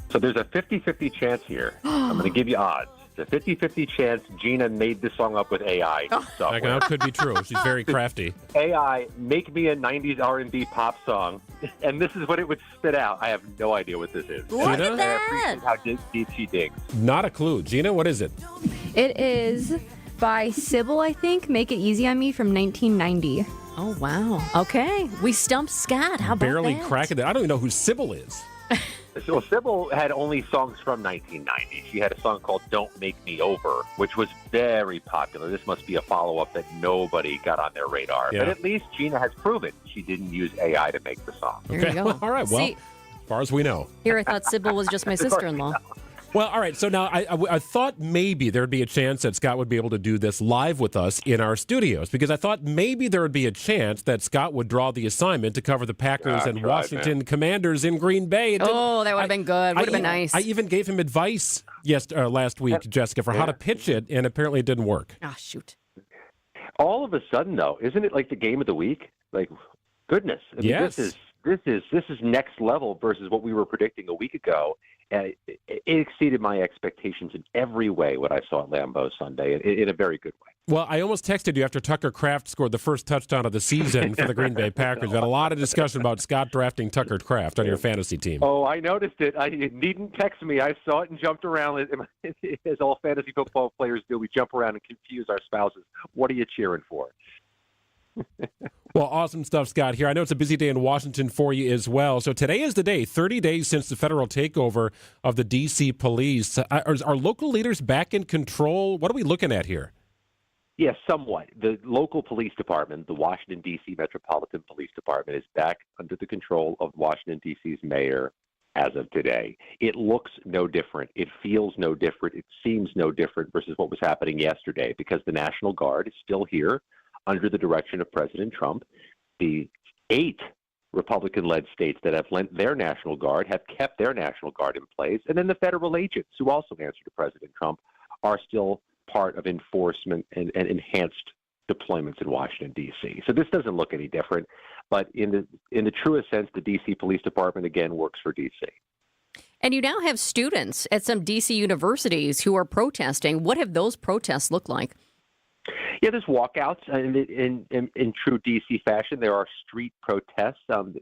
So there's a 50-50 chance here. I'm going to give you odds. It's a 50-50 chance Gina made this song up with AI software. That could be true. She's very crafty. AI, make me a 90s R&B pop song, and this is what it would spit out. I have no idea what this is. Look at that. I appreciate how deep she digs. Not a clue. Gina, what is it? It is by Sybil, I think, Make It Easy on Me from 1990. Oh, wow. Okay. We stumped Scott. How about Barely that? cracking it. I don't even know who Sybil is. So Sybil had only songs from 1990. She had a song called Don't Make Me Over, which was very popular. This must be a follow-up that nobody got on their radar. Yeah. But at least Gina has proven she didn't use AI to make the song. There you go. All right. Well, See, as far as we know. here I thought Sybil was just my sister-in-law. Well, all right. So now I thought maybe there'd be a chance that Scott would be able to do this live with us in our studios, because I thought maybe there would be a chance that Scott would draw the assignment to cover the Packers and Washington Commanders in Green Bay. Oh, that would have been good. Would have been nice. I even gave him advice last week, Jessica, for how to pitch it, and apparently it didn't work. Ah, shoot. All of a sudden, though, isn't it like the game of the week? Like, goodness. I mean, Yes. This is next level versus what we were predicting a week ago. It exceeded my expectations in every way, what I saw at Lambeau Sunday, in a very good way. Well, I almost texted you after Tucker Kraft scored the first touchdown of the season for the Green Bay Packers. We had a lot of discussion about Scott drafting Tucker Kraft on your fantasy team. Oh, I noticed it. You needn't text me. I saw it and jumped around. As all fantasy football players do, we jump around and confuse our spouses. What are you cheering for? Well, awesome stuff, Scott, here. I know it's a busy day in Washington for you as well. So today is the day, 30 days since the federal takeover of the D.C. police. Are local leaders back in control? What are we looking at here? Yes, somewhat. The local police department, the Washington, D.C. Metropolitan Police Department, is back under the control of Washington, D.C.'s mayor as of today. It looks no different. It feels no different. It seems no different versus what was happening yesterday, because the National Guard is still here under the direction of President Trump. The 8 Republican-led states that have lent their National Guard have kept their National Guard in place. And then the federal agents, who also answer to President Trump, are still part of enforcement and enhanced deployments in Washington, D.C. So this doesn't look any different. But in the truest sense, the D.C. Police Department, again, works for D.C. And you now have students at some D.C. universities who are protesting. What have those protests looked like? Yeah, there's walkouts in true DC fashion. There are street protests.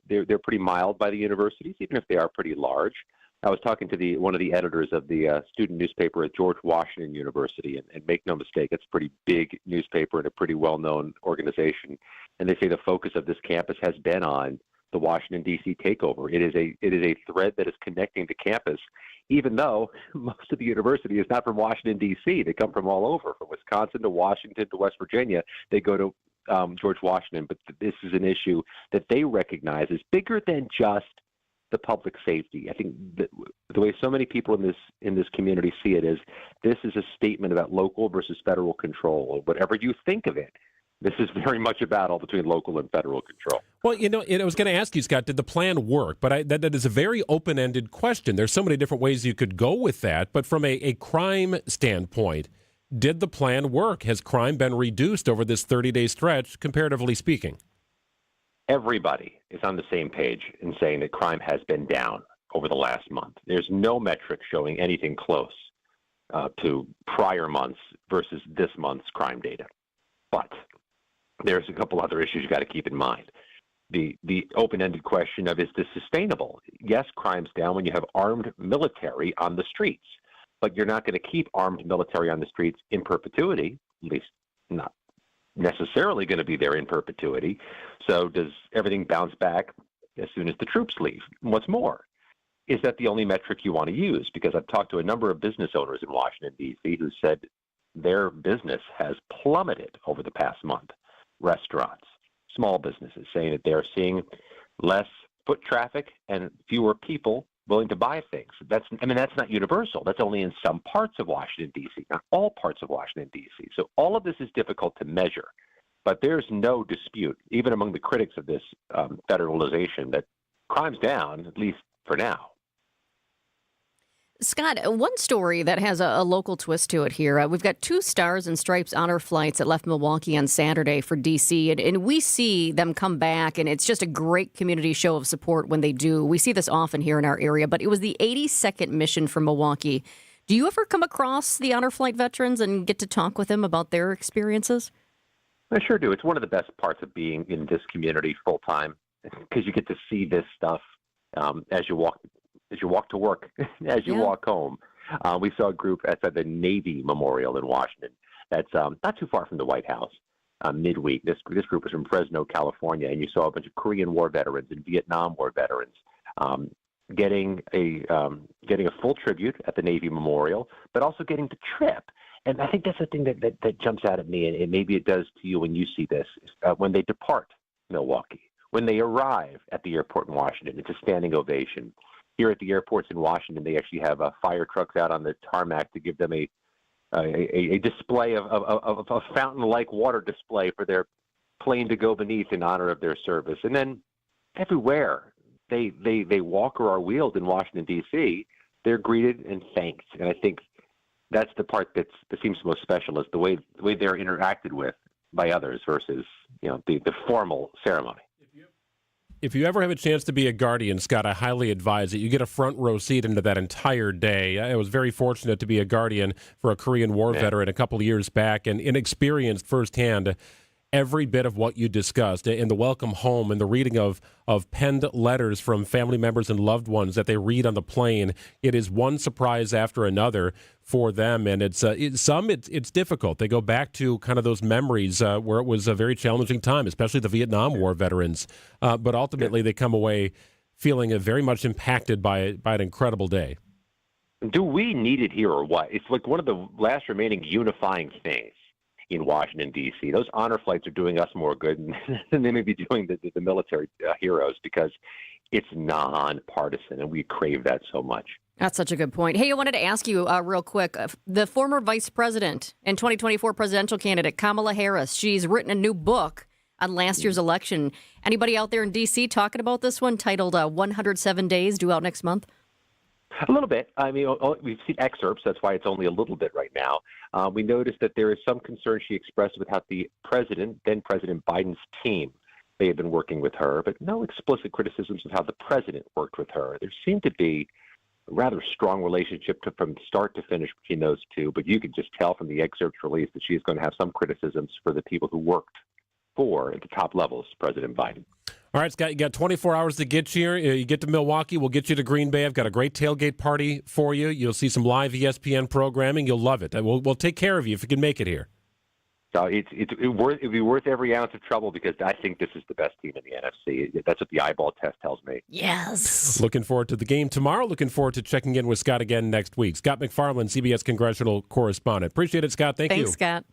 They're pretty mild by the universities, even if they are pretty large. I was talking to one of the editors of the student newspaper at George Washington University, and make no mistake, it's a pretty big newspaper and a pretty well-known organization. And they say the focus of this campus has been on the Washington, D.C. takeover. It is a thread that is connecting the campus, even though most of the university is not from Washington, D.C. They come from all over, from Wisconsin to Washington to West Virginia. They go to George Washington, but this is an issue that they recognize is bigger than just the public safety. I think the way so many people in this community see it is this is a statement about local versus federal control. Whatever you think of it, this is very much a battle between local and federal control. Well, I was going to ask you, Scott, did the plan work? But that is a very open-ended question. There's so many different ways you could go with that. But from a crime standpoint, did the plan work? Has crime been reduced over this 30-day stretch, comparatively speaking? Everybody is on the same page in saying that crime has been down over the last month. There's no metric showing anything close to prior months versus this month's crime data. But there's a couple other issues you got to keep in mind. The open-ended question of, is this sustainable? Yes, crime's down when you have armed military on the streets, but you're not going to keep armed military on the streets in perpetuity, at least not necessarily going to be there in perpetuity. So does everything bounce back as soon as the troops leave? What's more, is that the only metric you want to use? Because I've talked to a number of business owners in Washington, D.C. who said their business has plummeted over the past month. Restaurants, small businesses saying that they're seeing less foot traffic and fewer people willing to buy things. That's not universal. That's only in some parts of Washington, D.C., not all parts of Washington, D.C. So all of this is difficult to measure. But there's no dispute, even among the critics of this federalization, that crime's down, at least for now. Scott, one story that has a local twist to it here. We've got 2 Stars and Stripes honor flights that left Milwaukee on Saturday for D.C., and we see them come back, and it's just a great community show of support when they do. We see this often here in our area, but it was the 82nd mission from Milwaukee. Do you ever come across the honor flight veterans and get to talk with them about their experiences? I sure do. It's one of the best parts of being in this community full-time, because you get to see this stuff as you walk to work, as you walk home. We saw a group at the Navy Memorial in Washington. That's not too far from the White House. Midweek, this group was from Fresno, California, and you saw a bunch of Korean War veterans and Vietnam War veterans getting a full tribute at the Navy Memorial, but also getting to trip. And I think that's the thing that jumps out at me, and maybe it does to you when you see this. When they depart Milwaukee, when they arrive at the airport in Washington, it's a standing ovation. Here at the airports in Washington, they actually have fire trucks out on the tarmac to give them a display of a fountain-like water display for their plane to go beneath in honor of their service. And then everywhere they walk or are wheeled in Washington, D.C., they're greeted and thanked. And I think that's the part that seems most special, is the way they're interacted with by others versus the formal ceremony. If you ever have a chance to be a guardian, Scott, I highly advise it. You get a front row seat into that entire day. I was very fortunate to be a guardian for a Korean War veteran a couple of years back and experienced firsthand every bit of what you discussed in the welcome home and the reading of penned letters from family members and loved ones that they read on the plane. It is one surprise after another for them, and it's difficult. They go back to kind of those memories where it was a very challenging time, especially the Vietnam War veterans. But ultimately, they come away feeling very much impacted by an incredible day. Do we need it here or what? It's like one of the last remaining unifying things in Washington, D.C. Those honor flights are doing us more good than they may be doing the military heroes, because it's nonpartisan, and we crave that so much. That's such a good point. Hey, I wanted to ask you real quick. The former vice president and 2024 presidential candidate, Kamala Harris, she's written a new book on last year's election. Anybody out there in D.C. talking about this one, titled 107 Days, due out next month? A little bit. I mean, we've seen excerpts. That's why it's only a little bit right now. We noticed that there is some concern she expressed with how then President Biden's team, they have been working with her, but no explicit criticisms of how the president worked with her. There seemed to be rather strong relationship from start to finish between those two, but you could just tell from the excerpts released that she's going to have some criticisms for the people who worked for at the top levels President Biden. All right, Scott, you got 24 hours to get here. You get to Milwaukee, we'll get you to Green Bay. I've got a great tailgate party for you. You'll see some live ESPN programming. You'll love it. We'll take care of you if you can make it here. So it'd be worth every ounce of trouble because I think this is the best team in the NFC. That's what the eyeball test tells me. Yes. Looking forward to the game tomorrow. Looking forward to checking in with Scott again next week. Scott McFarland, CBS congressional correspondent. Appreciate it, Scott. Thank you. Thanks, Scott.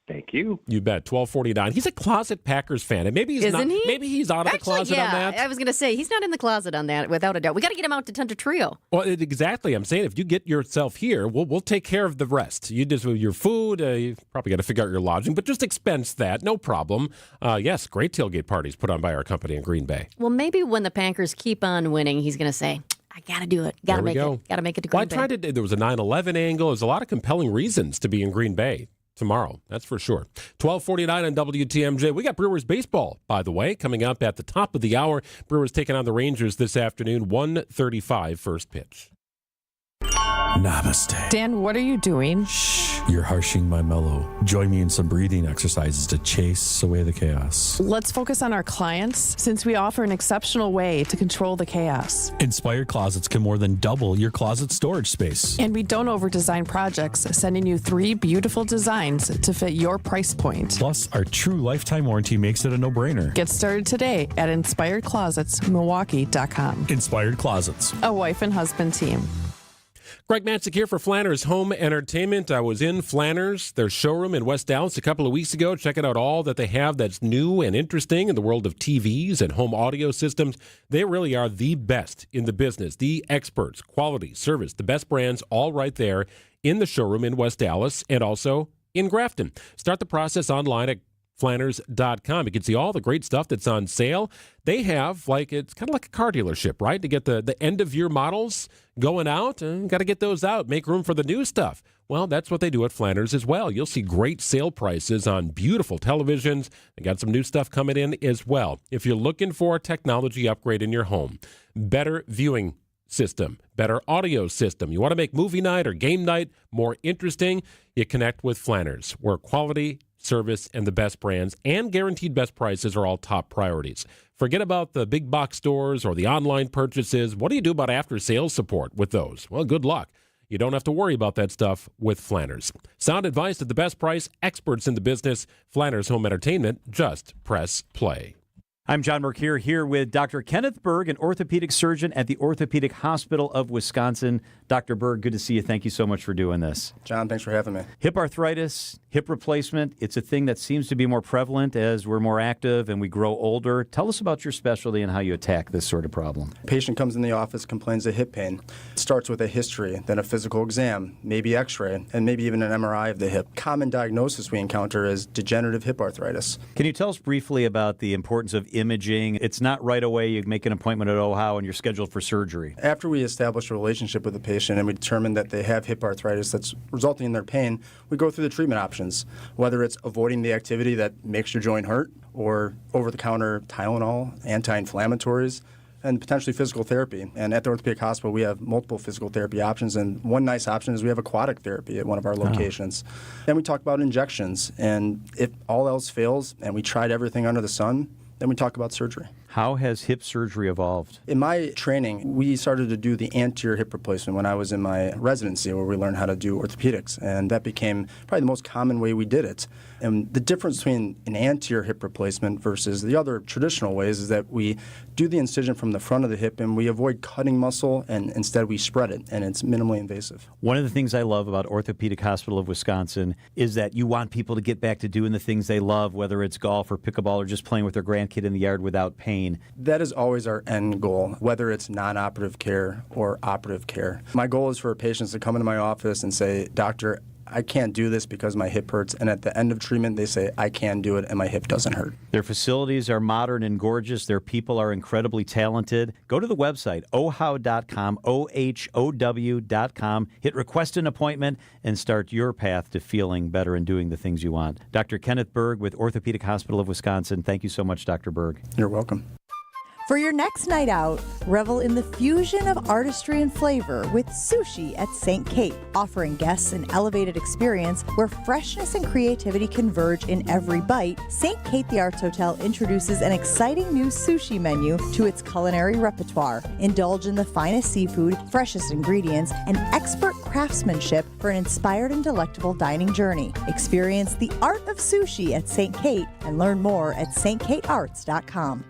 Thank you. You bet. 1249. He's a closet Packers fan. And maybe he's Isn't not. he? Maybe he's out of the closet on that. I was going to say, he's not in the closet on that, without a doubt. We got to get him out to Tundra Trio. Well, exactly. I'm saying if you get yourself here, we'll take care of the rest. You just with your food, you probably got to figure out your lodging, but just expense that. No problem. Yes, great tailgate parties put on by our company in Green Bay. Well, maybe when the Packers keep on winning, he's going to say, I got to do it. Got to make it. Got to make it to Green Bay. There was a 9/11 angle. There's a lot of compelling reasons to be in Green Bay tomorrow, that's for sure. 12:49 on WTMJ. We got Brewers baseball, by the way, coming up at the top of the hour. Brewers taking on the Rangers this afternoon, 1:35 first pitch. Namaste. Dan, what are you doing? Shh, you're harshing my mellow. Join me in some breathing exercises to chase away the chaos. Let's focus on our clients, since we offer an exceptional way to control the chaos. Inspired Closets can more than double your closet storage space. And we don't over-design projects, sending you 3 beautiful designs to fit your price point. Plus, our true lifetime warranty makes it a no-brainer. Get started today at InspiredClosetsMilwaukee.com. Inspired Closets. A wife and husband team. Greg Matzek here for Flanners Home Entertainment. I was in Flanners, their showroom in West Dallas a couple of weeks ago, checking out all that they have that's new and interesting in the world of TVs and home audio systems. They really are the best in the business, the experts, quality, service, the best brands, all right there in the showroom in West Dallas and also in Grafton. Start the process online at Flanners.com. You can see all the great stuff that's on sale. They have, it's kind of like a car dealership, right? To get the end-of-year models going out, got to get those out, make room for the new stuff. Well, that's what they do at Flanners as well. You'll see great sale prices on beautiful televisions. They got some new stuff coming in as well. If you're looking for a technology upgrade in your home, better viewing system, better audio system, you want to make movie night or game night more interesting, you connect with Flanners, where quality, service, and the best brands and guaranteed best prices are all top priorities. Forget about the big box stores or the online purchases. What do you do about after-sales support with those? Well, good luck. You don't have to worry about that stuff with Flanners. Sound advice at the best price, experts in the business, Flanners Home Entertainment. Just press play. I'm John Mercure here with Dr. Kenneth Berg, an orthopedic surgeon at the Orthopedic Hospital of Wisconsin. Dr. Berg, good to see you. Thank you so much for doing this. John, thanks for having me. Hip arthritis, hip replacement, it's a thing that seems to be more prevalent as we're more active and we grow older. Tell us about your specialty and how you attack this sort of problem. Patient comes in the office, complains of hip pain. It starts with a history, then a physical exam, maybe x-ray, and maybe even an MRI of the hip. Common diagnosis we encounter is degenerative hip arthritis. Can you tell us briefly about the importance of imaging? It's not right away you make an appointment at OHIO and you're scheduled for surgery. After we establish a relationship with the patient and we determine that they have hip arthritis that's resulting in their pain, we go through the treatment options, whether it's avoiding the activity that makes your joint hurt or over-the-counter Tylenol, anti-inflammatories, and potentially physical therapy. And at the Orthopedic Hospital, we have multiple physical therapy options, and one nice option is we have aquatic therapy at one of our locations. Then we talk about injections, and if all else fails and we tried everything under the sun, then we talk about surgery. How has hip surgery evolved? In my training, we started to do the anterior hip replacement when I was in my residency, where we learned how to do orthopedics, and that became probably the most common way we did it. And the difference between an anterior hip replacement versus the other traditional ways is that we do the incision from the front of the hip and we avoid cutting muscle, and instead we spread it, and it's minimally invasive. One of the things I love about Orthopedic Hospital of Wisconsin is that you want people to get back to doing the things they love, whether it's golf or pickleball or just playing with their grandkid in the yard without pain. That is always our end goal, whether it's non-operative care or operative care. My goal is for patients to come into my office and say, "Doctor, I can't do this because my hip hurts," and at the end of treatment they say, "I can do it and my hip doesn't hurt." Their facilities are modern and gorgeous. Their people are incredibly talented. Go to the website, ohow.com, OHOW.com. Hit request an appointment and start your path to feeling better and doing the things you want. Dr. Kenneth Berg with Orthopedic Hospital of Wisconsin. Thank you so much, Dr. Berg. You're welcome. For your next night out, revel in the fusion of artistry and flavor with Sushi at St. Kate, offering guests an elevated experience where freshness and creativity converge in every bite. St. Kate the Arts Hotel introduces an exciting new sushi menu to its culinary repertoire. Indulge in the finest seafood, freshest ingredients, and expert craftsmanship for an inspired and delectable dining journey. Experience the art of sushi at St. Kate and learn more at stkatearts.com.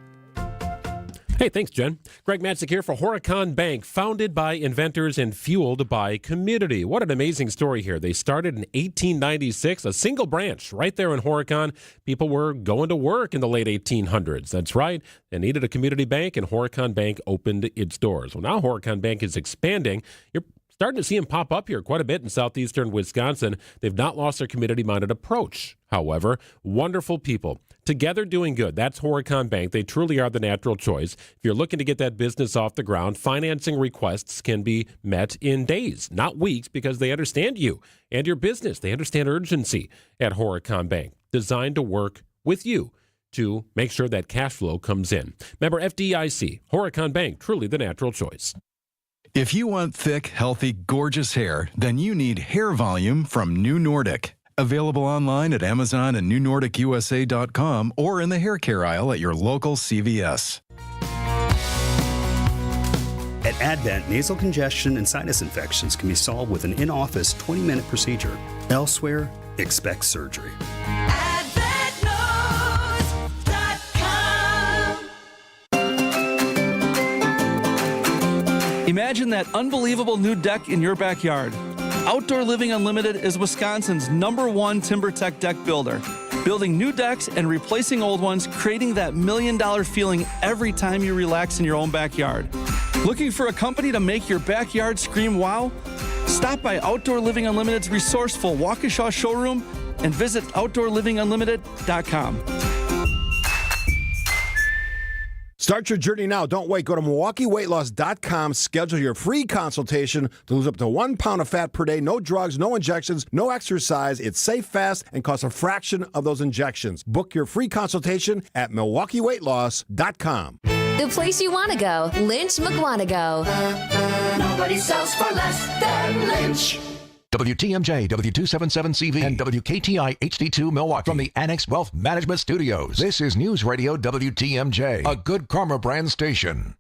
Hey, thanks, Jen. Greg Matzik here for Horicon Bank, founded by inventors and fueled by community. What an amazing story here. They started in 1896, a single branch right there in Horicon. People were going to work in the late 1800s. That's right. They needed a community bank, and Horicon Bank opened its doors. Well, now Horicon Bank is expanding. You're starting to see them pop up here quite a bit in southeastern Wisconsin. They've not lost their community-minded approach. However, wonderful people. Together doing good. That's Horicon Bank. They truly are the natural choice. If you're looking to get that business off the ground, financing requests can be met in days, not weeks, because they understand you and your business. They understand urgency at Horicon Bank, designed to work with you to make sure that cash flow comes in. Member FDIC, Horicon Bank, truly the natural choice. If you want thick, healthy, gorgeous hair, then you need Hair Volume from New Nordic. Available online at Amazon and NewNordicUSA.com or in the hair care aisle at your local CVS. At Advent, nasal congestion and sinus infections can be solved with an in-office 20-minute procedure. Elsewhere, expect surgery. Imagine that unbelievable new deck in your backyard. Outdoor Living Unlimited is Wisconsin's #1 TimberTech deck builder. Building new decks and replacing old ones, creating that $1 million feeling every time you relax in your own backyard. Looking for a company to make your backyard scream wow? Stop by Outdoor Living Unlimited's resourceful Waukesha showroom and visit OutdoorLivingUnlimited.com. Start your journey now. Don't wait. Go to MilwaukeeWeightLoss.com. Schedule your free consultation to lose up to 1 pound of fat per day. No drugs, no injections, no exercise. It's safe, fast, and costs a fraction of those injections. Book your free consultation at MilwaukeeWeightLoss.com. The place you want to go, Lynch McWanago. Nobody sells for less than Lynch. WTMJ, W277CV, and WKTI HD2 Milwaukee from the Annex Wealth Management Studios. This is News Radio WTMJ, a Good Karma brand station.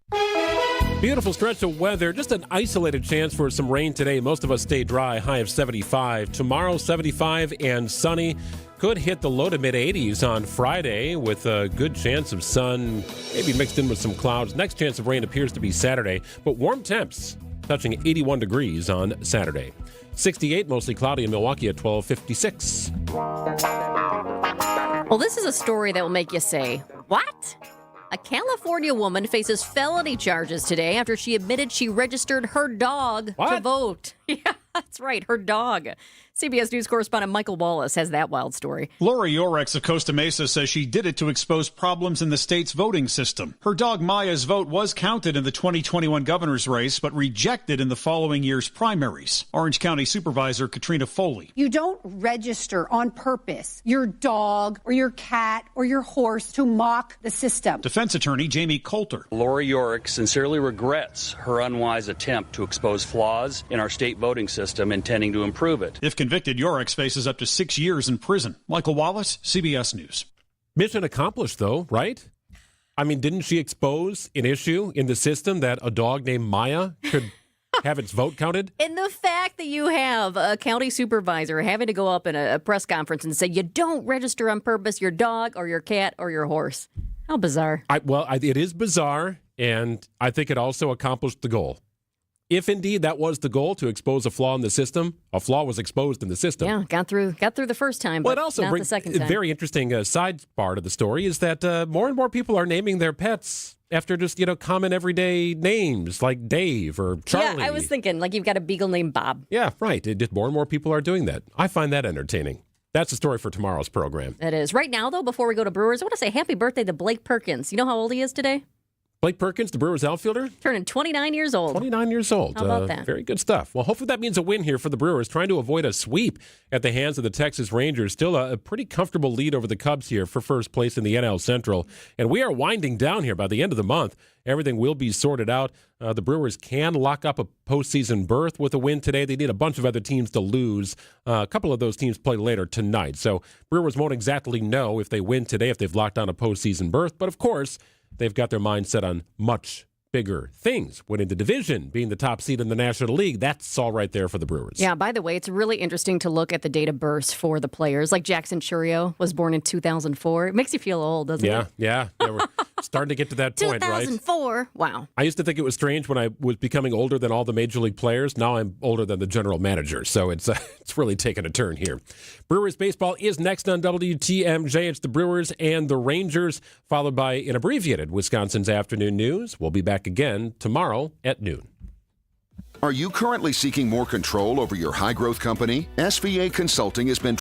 Beautiful stretch of weather. Just an isolated chance for some rain today. Most of us stay dry, high of 75. Tomorrow, 75 and sunny. Could hit the low to mid 80s on Friday with a good chance of sun, maybe mixed in with some clouds. Next chance of rain appears to be Saturday, but warm temps touching 81 degrees on Saturday. 68, mostly cloudy in Milwaukee at 12:56. Well, this is a story that will make you say, what? A California woman faces felony charges today after she admitted she registered her dog to vote. Yeah, that's right, her dog. CBS News correspondent Michael Wallace has that wild story. Lori Yorex of Costa Mesa says she did it to expose problems in the state's voting system. Her dog Maya's vote was counted in the 2021 governor's race, but rejected in the following year's primaries. Orange County Supervisor Katrina Foley. You don't register on purpose your dog or your cat or your horse to mock the system. Defense attorney Jamie Coulter. Lori Yorex sincerely regrets her unwise attempt to expose flaws in our state voting system, intending to improve it. If convicted, Yorex faces up to 6 years in prison. Michael Wallace, CBS News. Mission accomplished, though, right? I mean, didn't she expose an issue in the system that a dog named Maya could have its vote counted? And the fact that you have a county supervisor having to go up in a press conference and say you don't register on purpose your dog or your cat or your horse. How bizarre. It is bizarre, and I think it also accomplished the goal. If indeed that was the goal, to expose a flaw in the system, a flaw was exposed in the system. Yeah, got through the first time, but it also not the second time. A very interesting side part of the story is that more and more people are naming their pets after just, common everyday names like Dave or Charlie. Yeah, I was thinking, like you've got a beagle named Bob. Yeah, right. More and more people are doing that. I find that entertaining. That's the story for tomorrow's program. It is. Right now, though, before we go to Brewers, I want to say happy birthday to Blake Perkins. You know how old he is today? Blake Perkins, the Brewers outfielder. Turning 29 years old. 29 years old. How about that? Very good stuff. Well, hopefully that means a win here for the Brewers, trying to avoid a sweep at the hands of the Texas Rangers. Still a pretty comfortable lead over the Cubs here for first place in the NL Central. And we are winding down here. By the end of the month, everything will be sorted out. The Brewers can lock up a postseason berth with a win today. They need a bunch of other teams to lose. A couple of those teams play later tonight. So Brewers won't exactly know if they win today, if they've locked down a postseason berth. But, of course, they've got their mind set on much bigger things. Winning the division, being the top seed in the National League, that's all right there for the Brewers. Yeah, by the way, it's really interesting to look at the date of births for the players. Like Jackson Churio was born in 2004. It makes you feel old, doesn't it? Yeah. We're starting to get to that point, right? 2004. Wow. I used to think it was strange when I was becoming older than all the major league players. Now I'm older than the general manager. So it's really taken a turn here. Brewers baseball is next on WTMJ. It's the Brewers and the Rangers, followed by an abbreviated Wisconsin's Afternoon News. We'll be back again tomorrow at noon. Are you currently seeking more control over your high-growth company? SVA Consulting has been